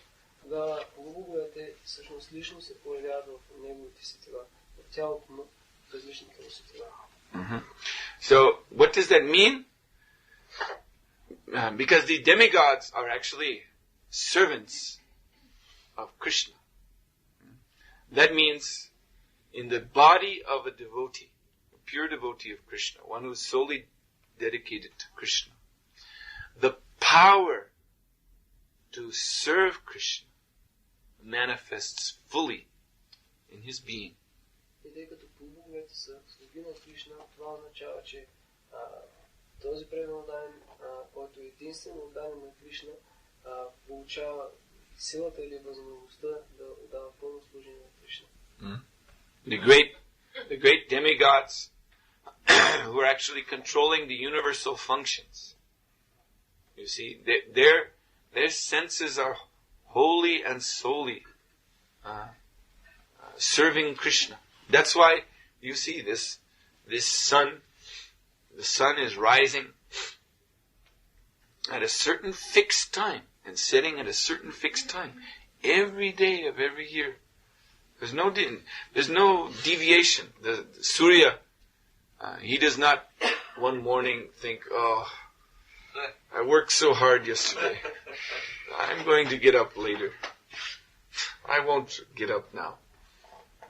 тогава полубоговете всъщност лично се появяват в неговите сетива, в тялото му, в различните му сетива. So, what does that mean? Because the demigods are actually servants of Krishna. That means in the body of a devotee, a pure devotee of Krishna, one who is solely dedicated to Krishna, the power to serve Krishna manifests fully in his being. И тъй като полубоговете са слуги на Кришна, това означава, че този предан отдаден, който е единствено отдаден на Кришна, получава силата или възможността да отдава пълно служение на Кришна. The great demigods who are actually controlling the universal functions. You see, their senses are wholly and solely serving Krishna. That's why you see this sun. The sun is rising at a certain fixed time and setting at a certain fixed time every day of every year. There's no deviation. The Surya, he does not one morning think, oh, I worked so hard yesterday. I'm going to get up later. I won't get up now.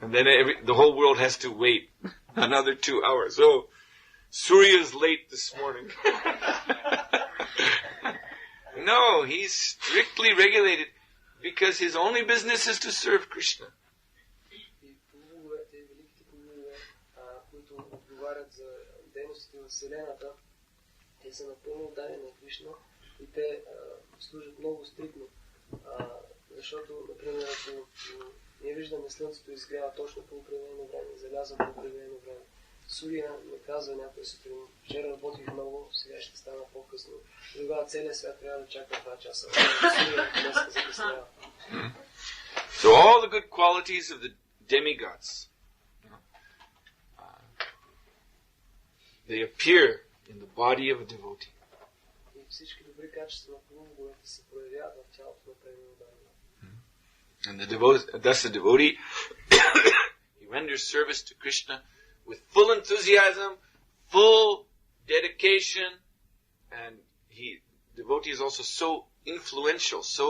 And then the whole world has to wait another 2 hours. Oh, Surya's late this morning. No, he's strictly regulated because his only business is to serve Krishna. Те са напълно отдадени на Кришна и те служат много стриктно. Защото, например, ако ние виждаме слънцето изгрява точно по определено време, залязва по определено време. Сурия ме казва някой сутрин, вчера работих много, сега ще стана по-късно. Тогава целият свят трябва да чака 2 часа. Сурия днес закъснява. So all the good qualities of the demigods, they appear in the body of a devotee. И всички добри качества на полубоговете се проявяват в тялото на преданно дарена. And thus the devotee, he renders service to Krishna with full enthusiasm, full dedication, and devotee is also so influential, so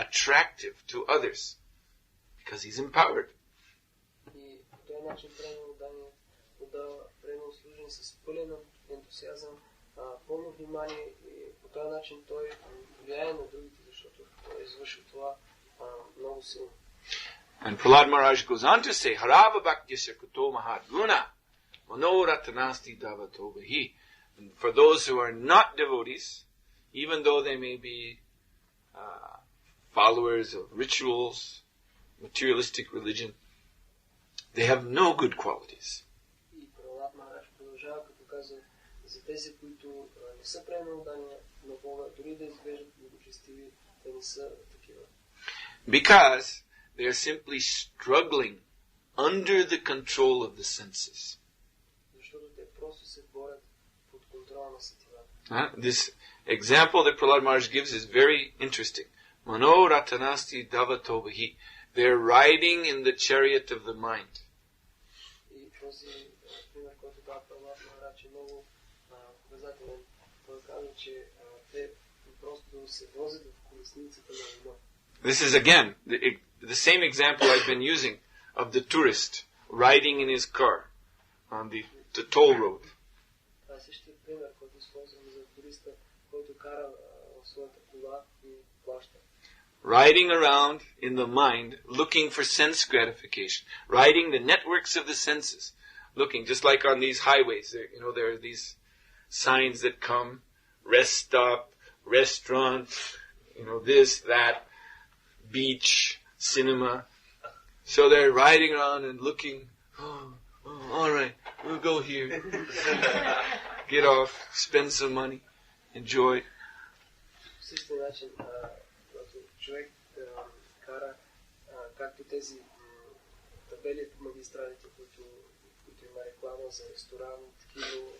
attractive to others, because he's empowered. И по този начин преданно дарена отдава преданно служение с пълен ентусиазъм, пълно внимание и по този начин той влияе на другите, защото той извършва това много силно. And Prahlad Maharaj goes on to say, Harava Bhaktyasya Kuto Mahadguna Manoratanasti Davatobahi. And for those who are not devotees, even though they may be followers of rituals, materialistic religion, they have no good qualities. И Prahlad Maharaj продължава като казва, за тези, които не са пренаудани на Бога, дори да изглеждат благочестиви, те не са такива. Because they are simply struggling under the control of the senses. Защото те просто се борят под контрола на сетивата. This example that Prahlad Maharaj gives is very interesting. Mano ratanasti davatovahi. They're riding in the chariot of the mind. И този пример, който дава Пралад Махарадж, е много показателен. Той казва, че те просто се возят в колесницата на ума. This is again the same example I've been using of the tourist riding in his car on the toll road. Това е същия пример, който използвам за туриста, който кара в своята кола и плаща. Riding around in the mind, looking for sense gratification. Riding the networks of the senses. Looking, just like on these highways, there are these signs that come, rest stop, restaurant, this, that, beach, cinema. So they're riding around and looking, all right, we'll go here. Get off, spend some money, enjoy. По същия начин, когато човек кара, както тези табели по магистралите, които има реклама за ресторант, кино,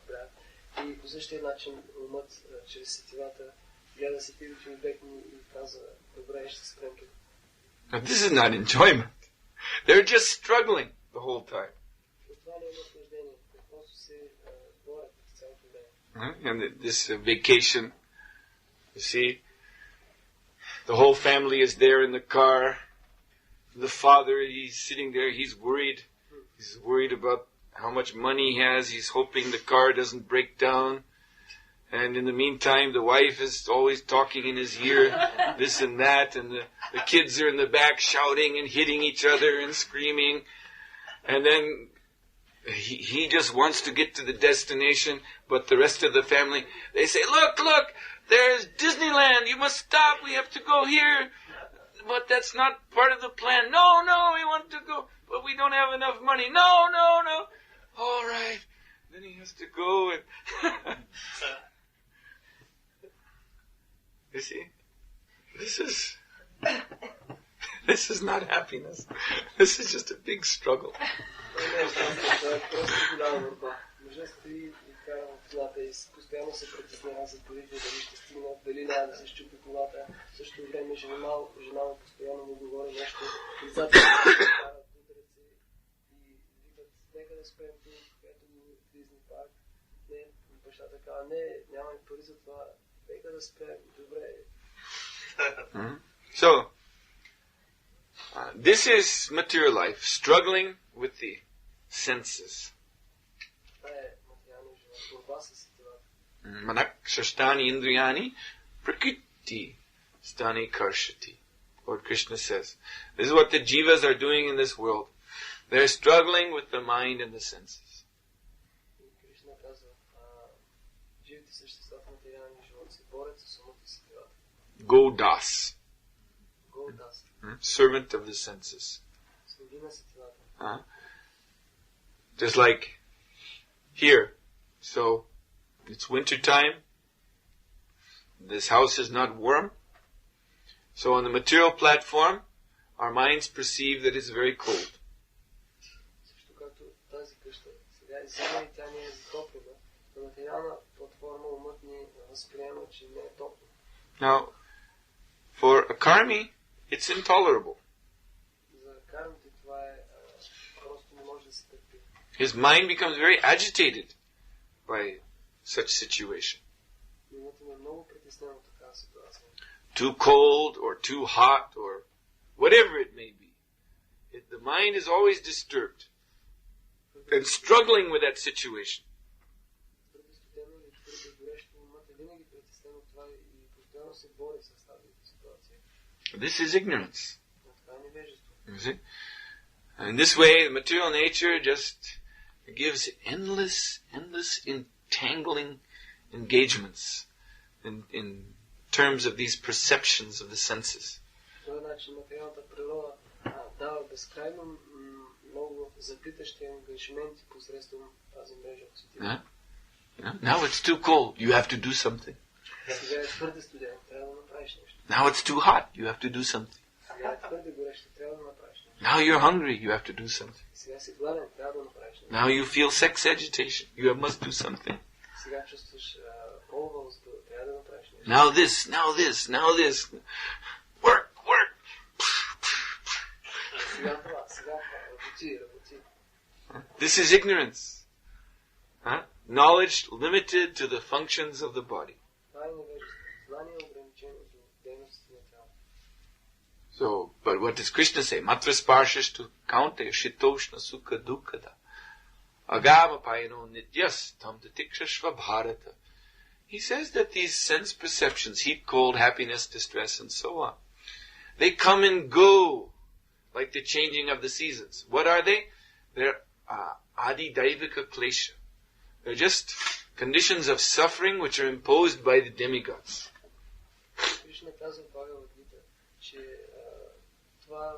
брат. И по същия начин умът чрез сетивата гледа сетивите обекти и казва, добре, ще спрем тук. Now this is not enjoyment. They're just struggling the whole time. Това не е наслаждение. Те просто се борят цялото време. And this vacation, you see, the whole family is there in the car. The father, he's sitting there, he's worried. He's worried about how much money he has. He's hoping the car doesn't break down. And in the meantime, the wife is always talking in his ear, this and that. And the kids are in the back shouting and hitting each other and screaming. And then he just wants to get to the destination, but the rest of the family, they say, look, there's Disneyland, you must stop, we have to go here. But that's not part of the plan. No, we want to go, but we don't have enough money. No. All right. Then he has to go and... You see? This is not happiness. This is just a big struggle. Мъжът стои и кара в колата и постоянно се притеснява за парите, дали ще стигнат, дали няма да се счупи колата. В същото време жена му постоянно му говори нещо. Децата карат ударици и викат, нека да спрем тук, ето го Дизни парк. Не, бащата казва, не, нямаме пари за това, нека да спрем, добре. So, this is material life, struggling with the senses. Manak shashtani indriyani prakriti stani karshati. Lord Krishna says. This is what the jivas are doing in this world. They're struggling with the mind and the senses. Godas. Servant of the senses. Just like here. So, it's winter time. This house is not warm. So on the material platform, our minds perceive that it's very cold. Now, for a karmi, it's intolerable. His mind becomes very agitated by such situation. Too cold or too hot or whatever it may be. The mind is always disturbed and struggling with that situation. This is ignorance. You see? And in this way, the material nature just gives endless entangling engagements in terms of these perceptions of the senses. Now it's too cold. You have to do something. Сега е твърде студено, трябва да направиш нещо. Now it's too hot. You have to do something. Сега е твърде горещо, трябва да направиш нещо. Now you're hungry. You have to do something. Сега си гладен, трябва да направиш нещо. Now you feel sex agitation. You must do something. Сега чувстваш полувалост, трябва да направиш нещо. Now this. Work. Сега това, работи. This is ignorance. Knowledge limited to the functions of the body. Това е невежество. Знание ограничено до дейностите на тялото. So, but what does Krishna say? Matra sparshashtu kaunte shitoshna sukha dukkada. Agama payano nityas tam tatikshashva bharata. He says that these sense perceptions, heat, cold, happiness, distress, and so on, they come and go like the changing of the seasons. What are they? They're adi daivika klesha. They're just conditions of suffering which are imposed by the demigods. Кришна казва в Бхагавад Гита, че това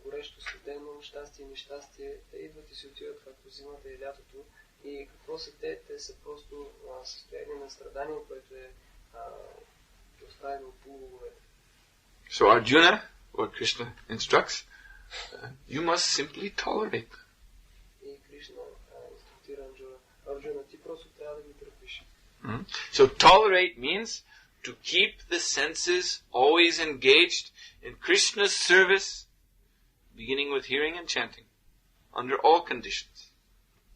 горещо, студено, щастие и нещастие, те идват и се отиват както зимата и лятото. И какво са те? Те са просто състояние на страдание, което е оставено по боговете. So Arjuna, what Krishna instructs, you must simply tolerate them. И Кришна инструктира Арджуна, ти просто трябва да ги търпиш. So tolerate means to keep the senses always engaged in Krishna's service, beginning with hearing and chanting, under all conditions.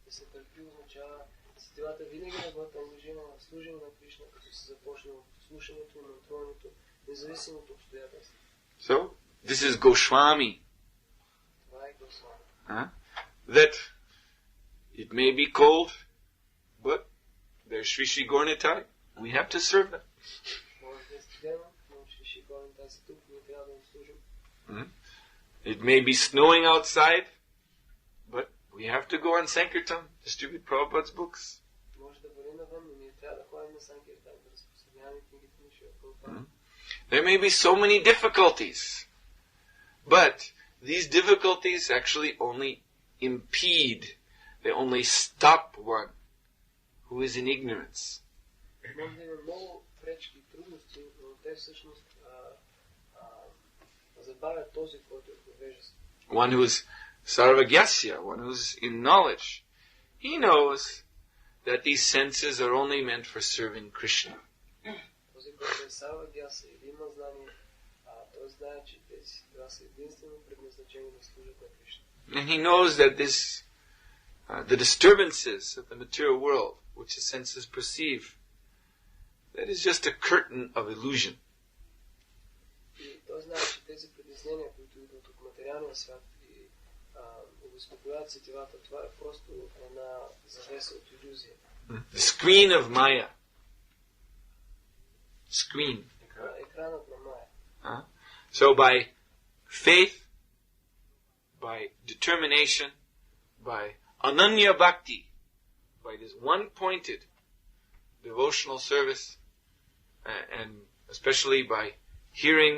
Да се търпи означава сетивата винаги да бъдат ангажирани в служение на Кришна, като се започне от слушането и мантруването, независимо от обстоятелствата. So, this is Goswami. Това е Госвами. That it may be cold, but there's Sri Sri Gornitai. We have to serve them. Може да е студено, но Шри Шри Горнитай са тук, ние трябва да им служим. It may be snowing outside, but we have to go on Sankirtan, distribute Prabhupada's books. Може да бъде навън, но ние трябва да ходим на Санкиртан, да разпространяваме книгите на Шри Прабхупада. There may be so many difficulties, but these difficulties actually only impede, they only stop one who is in ignorance. Може да има много пречки и трудности, но те всъщност забавят този, който е в невежество. One who is sarvagyasya, one who is in knowledge, he knows that these senses are only meant for serving Krishna. Този, който е сарвагяса или има знание, той знае, че тези това са единствено предназначени да служат на Кришна. And he knows that this, the disturbances of the material world, which the senses perceive, that is just a curtain of illusion. И той знае, че тези притеснения, които идват от материалния свят и обезпокояват сетивата, това е просто една завеса от илюзия. The screen of Maya. Screen. Екранът на Майя. So by faith, by determination, by ananya bhakti, by this one-pointed devotional service, and especially by hearing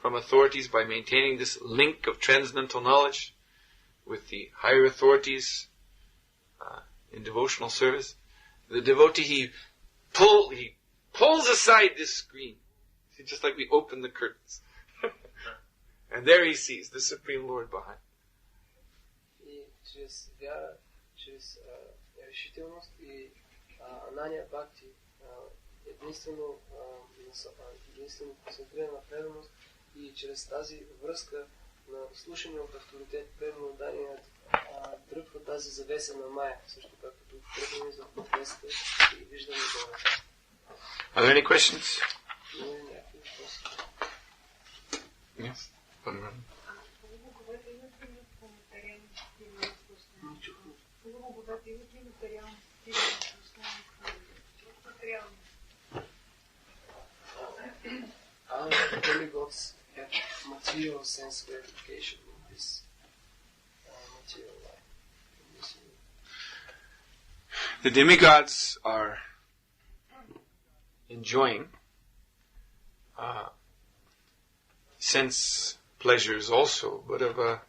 from authorities, by maintaining this link of transcendental knowledge with the higher authorities in devotional service, the devotee, he pulls aside this screen. See, just like we open the curtains. And there he sees the Supreme Lord behind. И чрез вяра, чрез решителност и анания бхакти, единствено концентрирана преданост и чрез тази връзка на слушане от авторитет, преданият дръпва тази завеса на Майя, също както тук тръгваме за завесата и виждаме това. Are there any questions? Има ли някакви въпроси? Yes. The demigods have material sense gratification in this material life. The demigods are enjoying sense pleasures also, but of a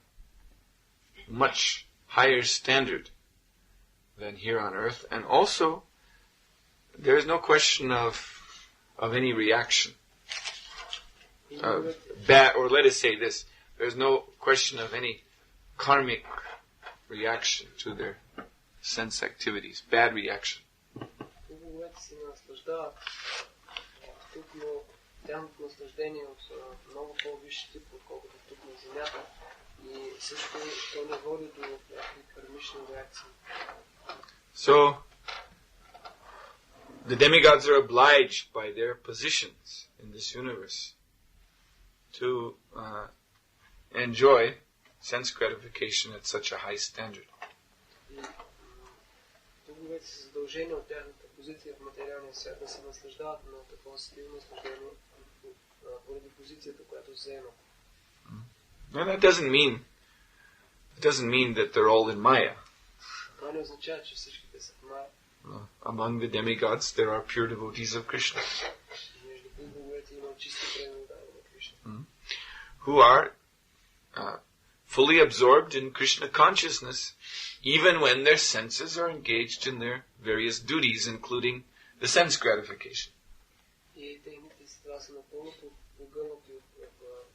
much higher standard than here on earth, and also there is no question of any reaction. Bad, or let us say this: there's no question of any karmic reaction to their sense activities, bad reaction. Тяхното наслаждение от много по-висши тип, отколкото тук на Земята, и също то не води до някакви кармични реакции. So, the demigods are obliged by their positions in this universe to enjoy sense gratification at such a high standard. Боговете са задължени от тяхната позиция в материалния свят да се наслаждават на такова силно наслаждение поради позицията, която заемат. Now that doesn't mean that they're all in Maya. Това не означава, че всичките са в Мая. Among the demigods, there are pure devotees of Krishna, Между боговете има чисти преданни на Кришна, who are fully absorbed in Krishna consciousness, even when their senses are engaged in their various duties, including the sense gratification. И техните сестра са напълно погълнати в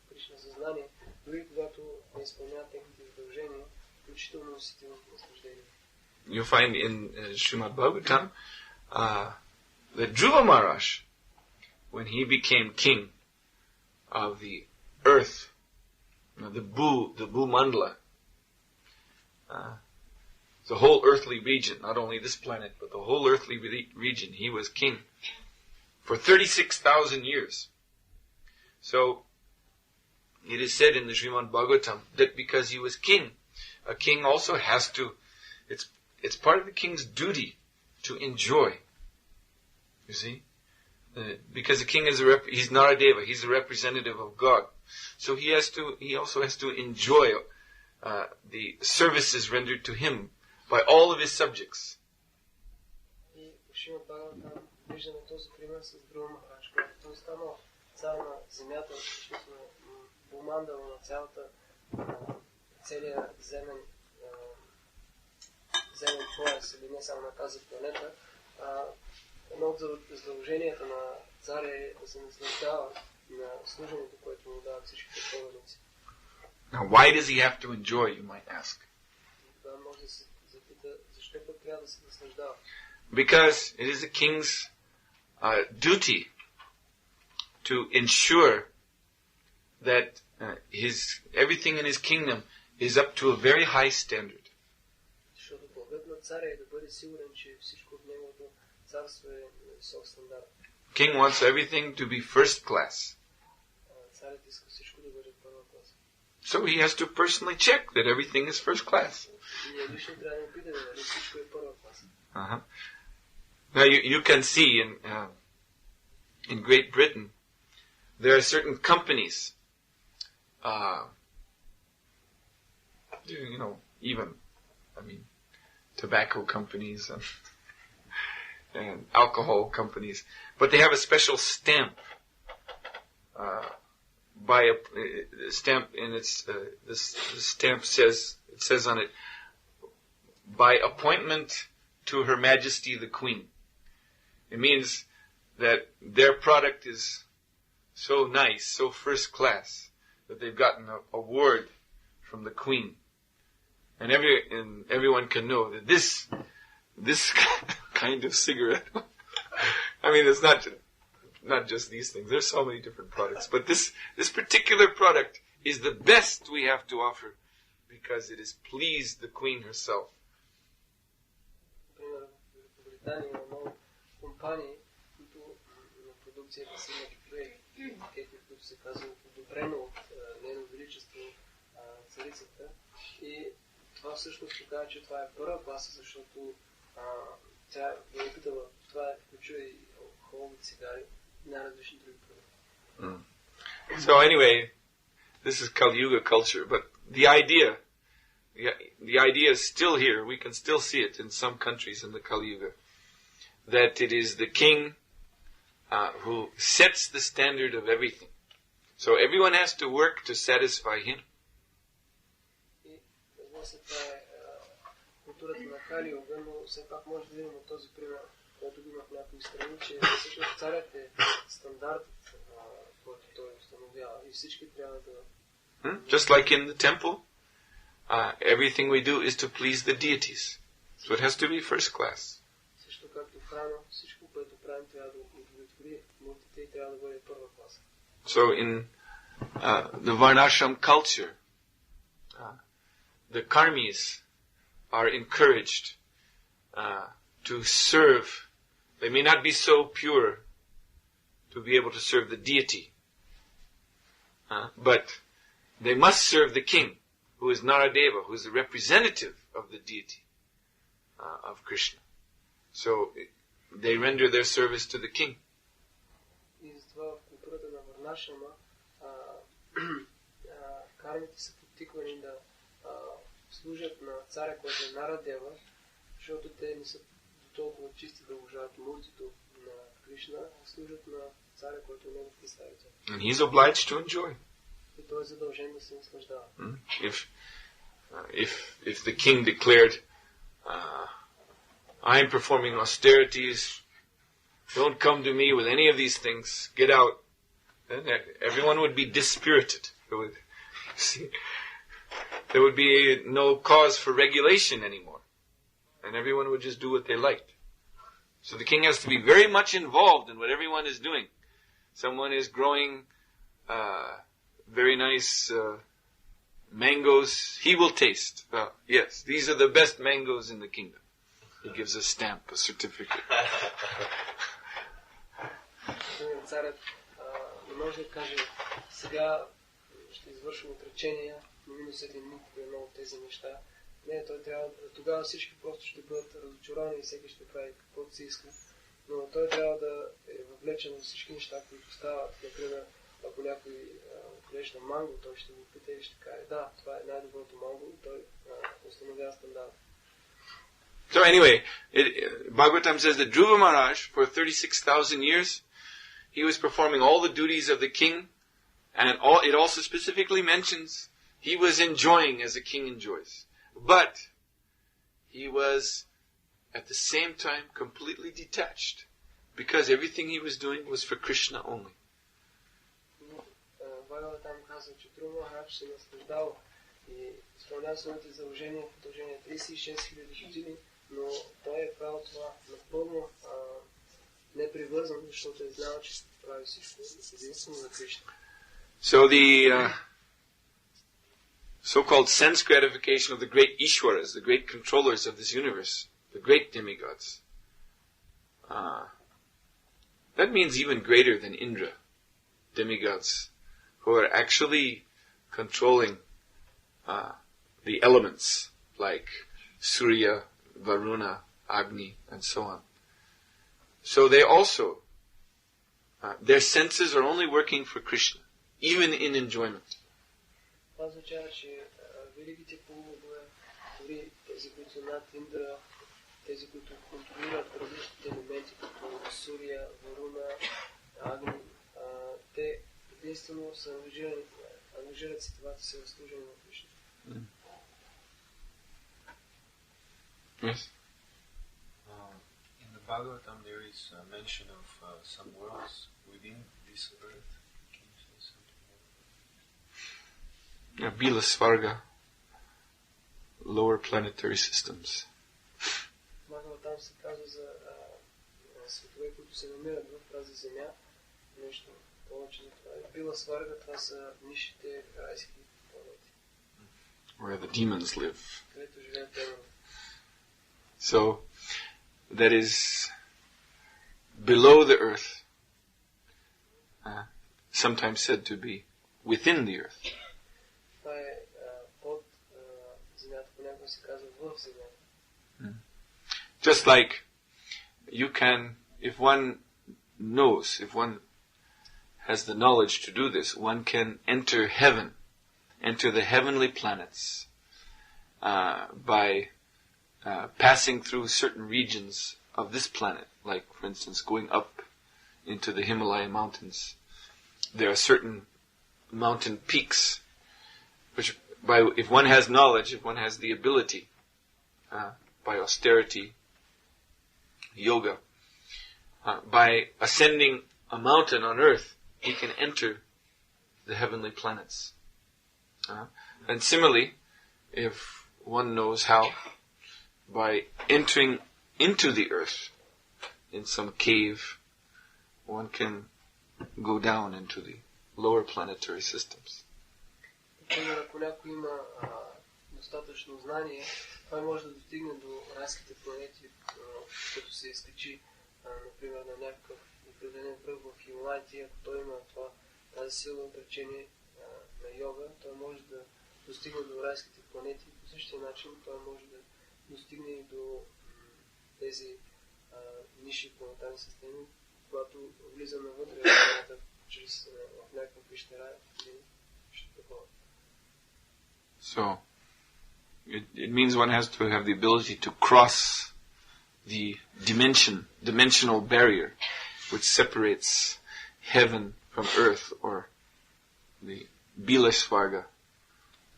Кришна съзнание, дори когато не изпълняват техните задължения, включително сетивното наслаждение. You find in Srimad Bhagavatam that Dhruva Maharaj, when he became king of the earth, the Bhumandala, the whole earthly region, not only this planet, but the whole earthly region, he was king for 36,000 years. So, it is said in the Srimad Bhagavatam that because he was king, a king also has to, it's part of the king's duty to enjoy. You see? Because the king is he's not a deva, he's a representative of God. So he also has to enjoy the services rendered to him by all of his subjects. И Шримад Бхагаватам виждаме този пример с Dhruva Maharaj, когато той станал цар на земята, всъщност на Бумандала, на целия земен пояс, или не само на тази планета. Едно от задълженията на царя е да се наслаждава на служенето, което му дават всичките поданици. Now, why does he have to enjoy, you might ask? Това може да се запита, защо пък трябва да се наслаждава? Because it is the king's duty to ensure that everything in his kingdom is up to a very high standard. Защото дългът на царя е да бъде сигурен, че всичко от неговото царство е висок стандарт. King wants everything to be first class. Царят иска всичко да бъде първа класа. So he has to personally check that everything is first class. И ние лично трябва да му питаме дали всичко е първа класа. Now you can see in Great Britain there are certain companies, even tobacco companies and alcohol companies, but they have a special stamp by a stamp, and the stamp says on it, by appointment to Her Majesty the Queen. It means that their product is so nice, so first class, that they've gotten an award from the Queen. And everyone can know that this kind of cigarette, it's not just these things. There's so many different products. But this particular product is the best we have to offer because it has pleased the Queen herself. Великобритания има много компании, които на продукцията си имат етикети, които се казват одобрено от Нейно Величество царицата. И това всъщност показва, че това е първа класа, защото тя е опитала, това включва и алкохолни цигари и най-различни други продукти. So anyway, this is Kali Yuga culture, but the idea is still here. We can still see it in some countries in the Kali Yuga, that it is the king who sets the standard of everything. So everyone has to work to satisfy him. И разбира се, това е културата на Кали Юга, но все пак може да видим от този пример, който го има в някои страни, че всъщност царят е стандартът, който той установява и всички трябва да... Just like in the temple, everything we do is to please the deities. So it has to be first class. Също както в храма, всичко, което правим, трябва да удовлетвори мултите и трябва да бъде първа класа. So in the Varnashram culture, the karmis are encouraged to serve. They may not be so pure to be able to serve the deity, but they must serve the king, who is Naradeva, who is the representative of the deity of Krishna. So they render their service to the king. И затова в културата на Варнашрама кармите са подтиквани да служат на царя, който е Нарадева, защото те не са до толкова чисти да уважават муртито на Кришна, а служат на царя, който е негов представител. And he's obliged to enjoy. И той е задължен да се наслаждава. If the king declared, I am performing austerities, don't come to me with any of these things, get out, then everyone would be dispirited. There would be no cause for regulation anymore. And everyone would just do what they liked. So the king has to be very much involved in what everyone is doing. Someone is growing very nice mangoes, he will taste. Yes, these are the best mangoes in the kingdom. He gives a stamp, a certificate. Царят не може да каже, сега ще извършим отречения, минус един миг по едно от тези неща. Не, той трябва, тогава всички просто ще бъдат разочаровани и всеки ще прави каквото си иска. Но той трябва да е въвлечен във всички неща, които стават. Например, ако някой отглежда манго, той ще го пита и ще каже, да, това е най-доброто манго и той установява стандарт. So anyway, Bhagavatam says that Dhruva Maharaj, for 36,000 years, he was performing all the duties of the king, and it also specifically mentions he was enjoying as a king enjoys. But he was at the same time completely detached, because everything he was doing was for Krishna only. Бхагаватам казва, че Dhruva Maharaj се наслаждава и изпълнява своите задължения в продължение 36 000 години, но той е правил това напълно непривързан, защото е знал, че прави всичко единствено за Кришна. So the so-called sense gratification of the great Ishwaras, the great controllers of this universe, the great demigods, that means even greater than Indra, demigods who are actually controlling the elements like Surya, Varuna, Agni, and so on. So they also, their senses are only working for Krishna, even in enjoyment. Това означава, че великите полубогове, дори тези, които са над Индра, тези, които контролират различните елементи, като Сурия, Варуна, Агни, те единствено са ангажират се това да се разслужени на Кришна. Yes. In the Bhagavatam there is a mention of some worlds within this earth. Can you say something more? Bila Svarga, lower planetary systems. Бхагаватам се казва за светове, които се намират в тази земя. Нещо повече за това. Била Сварга, това са нишите райски планети. Where the demons live. Където живеят демони. So, that is below the earth, sometimes said to be within the earth. Това е под земята, понякога се казва в земята. Just like you can, if one knows, if one has the knowledge to do this, one can enter heaven, enter the heavenly planets by passing through certain regions of this planet, like, for instance, going up into the Himalaya mountains. There are certain mountain peaks, which, if one has knowledge, if one has the ability, by austerity, yoga. By ascending a mountain on earth, he can enter the heavenly planets. And similarly, if one knows how, by entering into the earth in some cave, one can go down into the lower planetary systems. Например, ако някой има достатъчно знание, той може да достигне до райските планети, като се изкачи, например, на някакъв определен връх в Хималайте. Ако той има тази сила отречение на йога, той може да достигне до райските планети. По същия начин той може да достигне и до тези нисши планетарни системи, когато влиза навътре в планета чрез в някакъв висши рай или нещо такова. So, it means one has to have the ability to cross the dimensional barrier which separates heaven from earth, or the Bila Svarga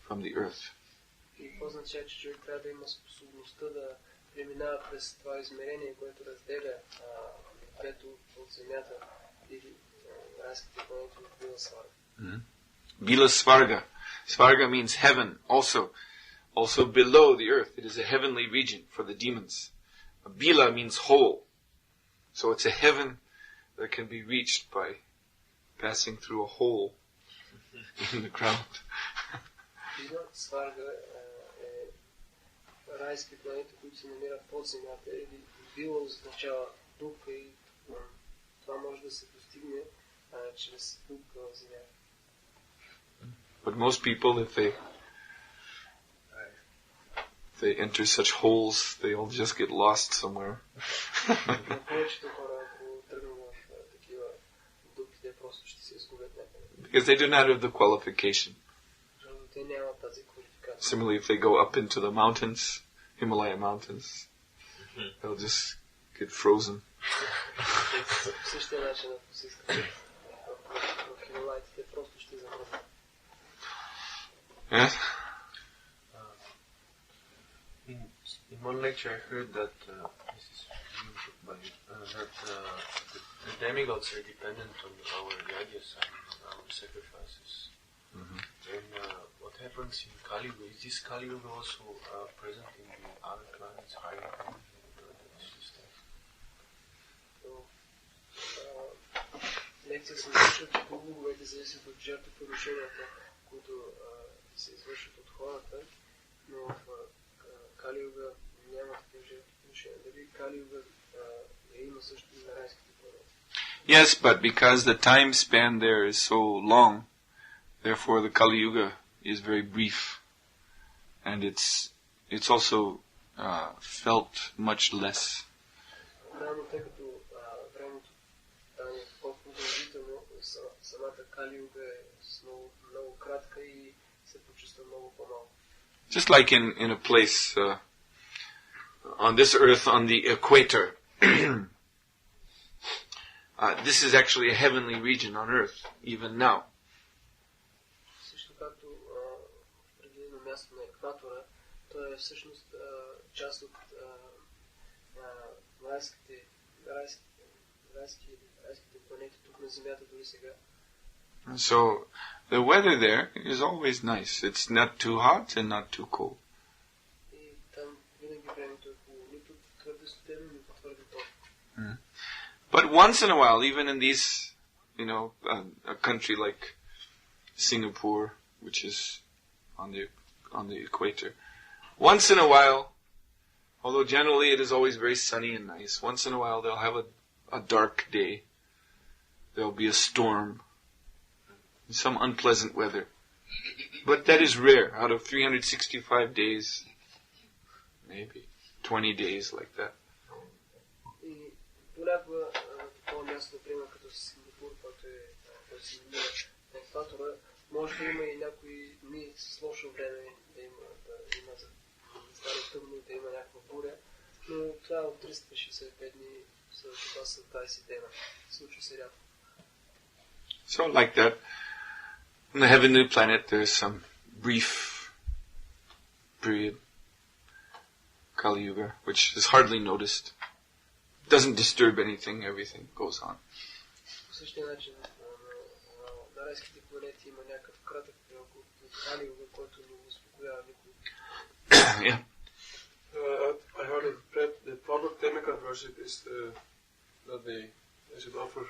from the earth. И това означава, че човек трябва да има способността да преминава през това измерение, което разделя небето от земята или райските планети от Bila Svarga. Bila Svarga. Svarga means heaven also below the earth. It is a heavenly region for the demons. Bila means whole. So it's a heaven that can be reached by passing through a hole in the ground. Bila Svarga е райски планети, които се намират под земята, или Bila означава дупка и това може да се достигне чрез дупка в земята. But most people, if they enter such holes, they all just get lost somewhere. Because they do not have the qualification. Similarly, if they go up into the mountains, Himalaya mountains, they'll just get frozen. Yes? In one lecture I heard that the demigods are dependent on our yagyas and on our sacrifices. Then what happens in Kali Yuga? Is this Kali Yuga also present in the other planets, higher systems? Лекция съм слушал, че боговете зависят от жертвоприношенията, които се извършват от хората, но в Кали Юга няма такива жертвоприношения. Дали Кали Юга има също и на райските планети? Yes, but because the time span there is so long, therefore the Kali Yuga is very brief, and it's also felt much less. Да, но тъй като времето там е по-продължително, самата Кали Юга е много кратка и се почувства много по-малко. Just like in a place on this earth, on the equator. This is actually a heavenly region on earth, even now. Също както определено място на екватора, то е всъщност част от райските планети тук на Земята дори сега. So the weather there is always nice. It's not too hot and not too cold. И там винаги времето е хубаво, нито твърде студено, нито твърде топло. But once in a while, even in these, a country like Singapore, which is on the equator, once in a while, although generally it is always very sunny and nice, once in a while they'll have a dark day. There'll be a storm, some unpleasant weather. But that is rare. Out of 365 days, maybe 20 days like that. И понякога такова място, например, като Сингапур, който се намира на екватора, може да има и някои дни с лошо време, да стане тъмно, да има някаква буря, но това от 365 дни, това са 20 дена. Случва се рядко. So like that, on the heavenly planet, there's some brief period Kali Yuga, which is hardly noticed. Doesn't disturb anything, everything goes on. По същия начин, на райските планети има някакъв кратък период от Кали Юга, който не успокоява никой. Yeah. I heard it, the proper demigod worship is that they should offer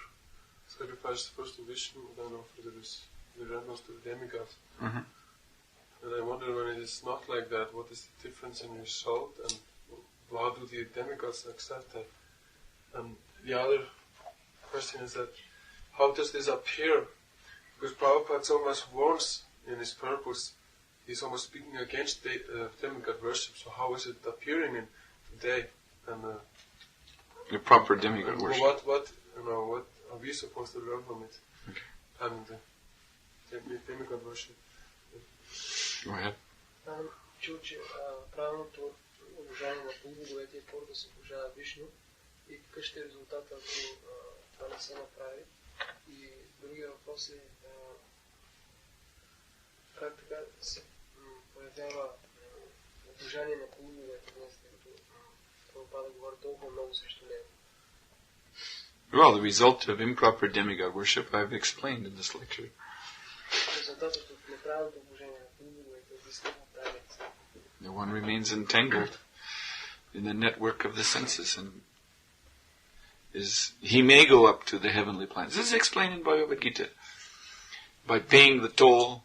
sacrifice first to Vishnu, then offer the remnants to the demigods. Mm-hmm. And I wonder, when it is not like that, what is the difference in result, and how do the demigods accept that? And the other question is that, how does this appear? Because Prabhupada so much warns in his purpose. He's almost speaking against demigod worship. So how is it appearing in today? And The proper demigod worship. What are we supposed to learn from it? Okay. And demigod worship. Go ahead. Чул, че правилното обожание на полубоговете е първо да се обожава Вишну и какъв ще е резултата, ако това не се направи. И другия въпрос е как така се появява обожание на полубоговете днес, тъй като Прабхупада говори толкова много срещу него. Well, the result of improper demigod worship I've explained in this lecture. Резултатът от неправилното обожение на полубоговете е обяснено в тази лекция. The one remains entangled in the network of the senses, and he may go up to the heavenly planets. This is explained in Bhagavad Gita. By paying the toll,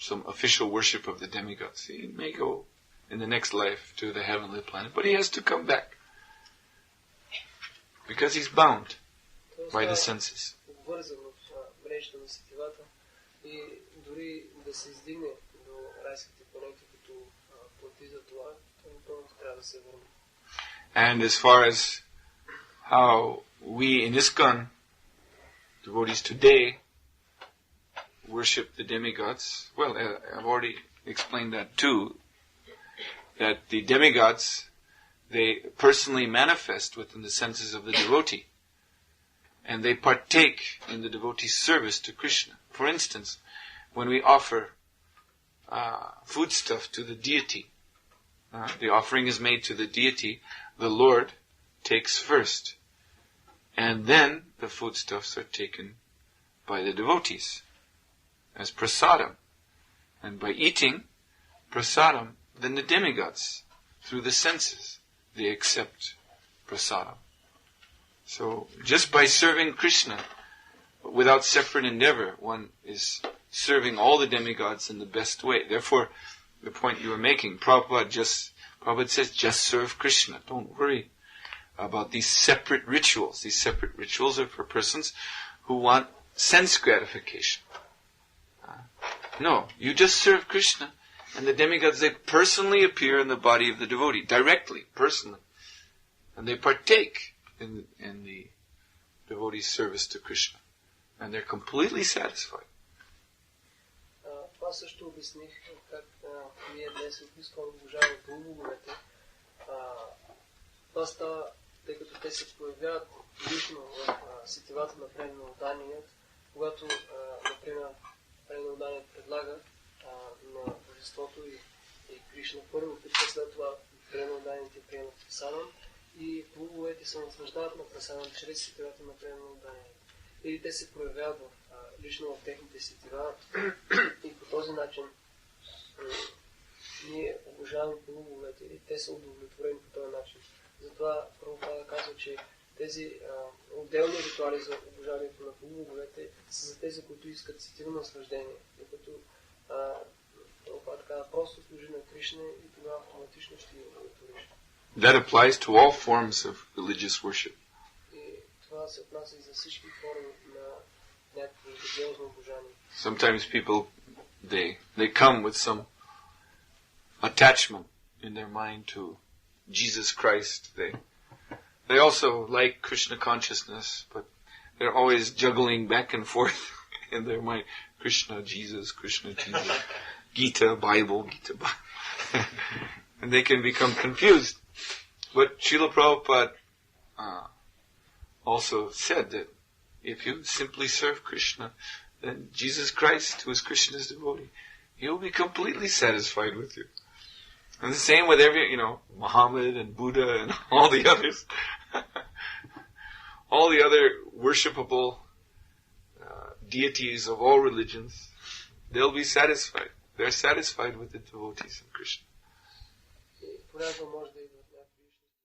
some official worship of the demigods, he may go in the next life to the heavenly planet, but he has to come back because he's bound by the senses. Обвързано в мрежата на сетивата и дори да се издигне до райските планети, като плати за това, той напълно трябва да се върне. And as far as how we in ISKCON, devotees today, worship the demigods, well, I've already explained that too, that the demigods, they personally manifest within the senses of the devotee, and they partake in the devotee's service to Krishna. For instance, when we offer foodstuff to the deity, the offering is made to the deity, the Lord takes first, and then the foodstuffs are taken by the devotees as prasadam. And by eating prasadam, then the demigods, through the senses, they accept prasadam. So, just by serving Krishna, without separate endeavor, one is serving all the demigods in the best way. Therefore, the point you were making, Prabhupada says, just serve Krishna. Don't worry about these separate rituals. These separate rituals are for persons who want sense gratification. No, you just serve Krishna, and the demigods, they personally appear in the body of the devotee, directly, personally. And they partake in the devotee's service to Krishna. And they're completely satisfied. Това също обясних, как ние днес в ISKCON обожаваме полубоговете. Това става, тъй като те се появяват лично в сетивата на преданноданият, когато, например, преданноданият предлага на божеството и Кришна първо, и след това преданноданите приемат прасадам и полубоговете се наслаждават на прасадам чрез сетивата на преданноданият. Или те се проявяват лично в техните сетива и по този начин ние обожаваме полубоговете и те са удовлетворени по този начин. Затова Прабхупада казва, че тези отделни ритуали за обожаването на полубоговете са за тези, които искат сетивно наслаждение. Докато Прабхупада казва, просто служи на Кришна и тогава автоматично ще ги удовлетвориш. That applies to all forms of religious worship. И това се отнася и за всички форми на някакво религиозно обожание. Sometimes people, they come with some attachment in their mind to Jesus Christ. They also like Krishna consciousness, but they're always juggling back and forth in their mind. Krishna, Jesus, Gita, Bible. And they can become confused. But Srila Prabhupada also said that if you simply serve Krishna, then Jesus Christ, who is Krishna's devotee, he will be completely satisfied with you. And the same with every, Muhammad and Buddha and all the others. All the other worshipable deities of all religions, they'll be satisfied. They're satisfied with the devotees of Krishna. Понякога може да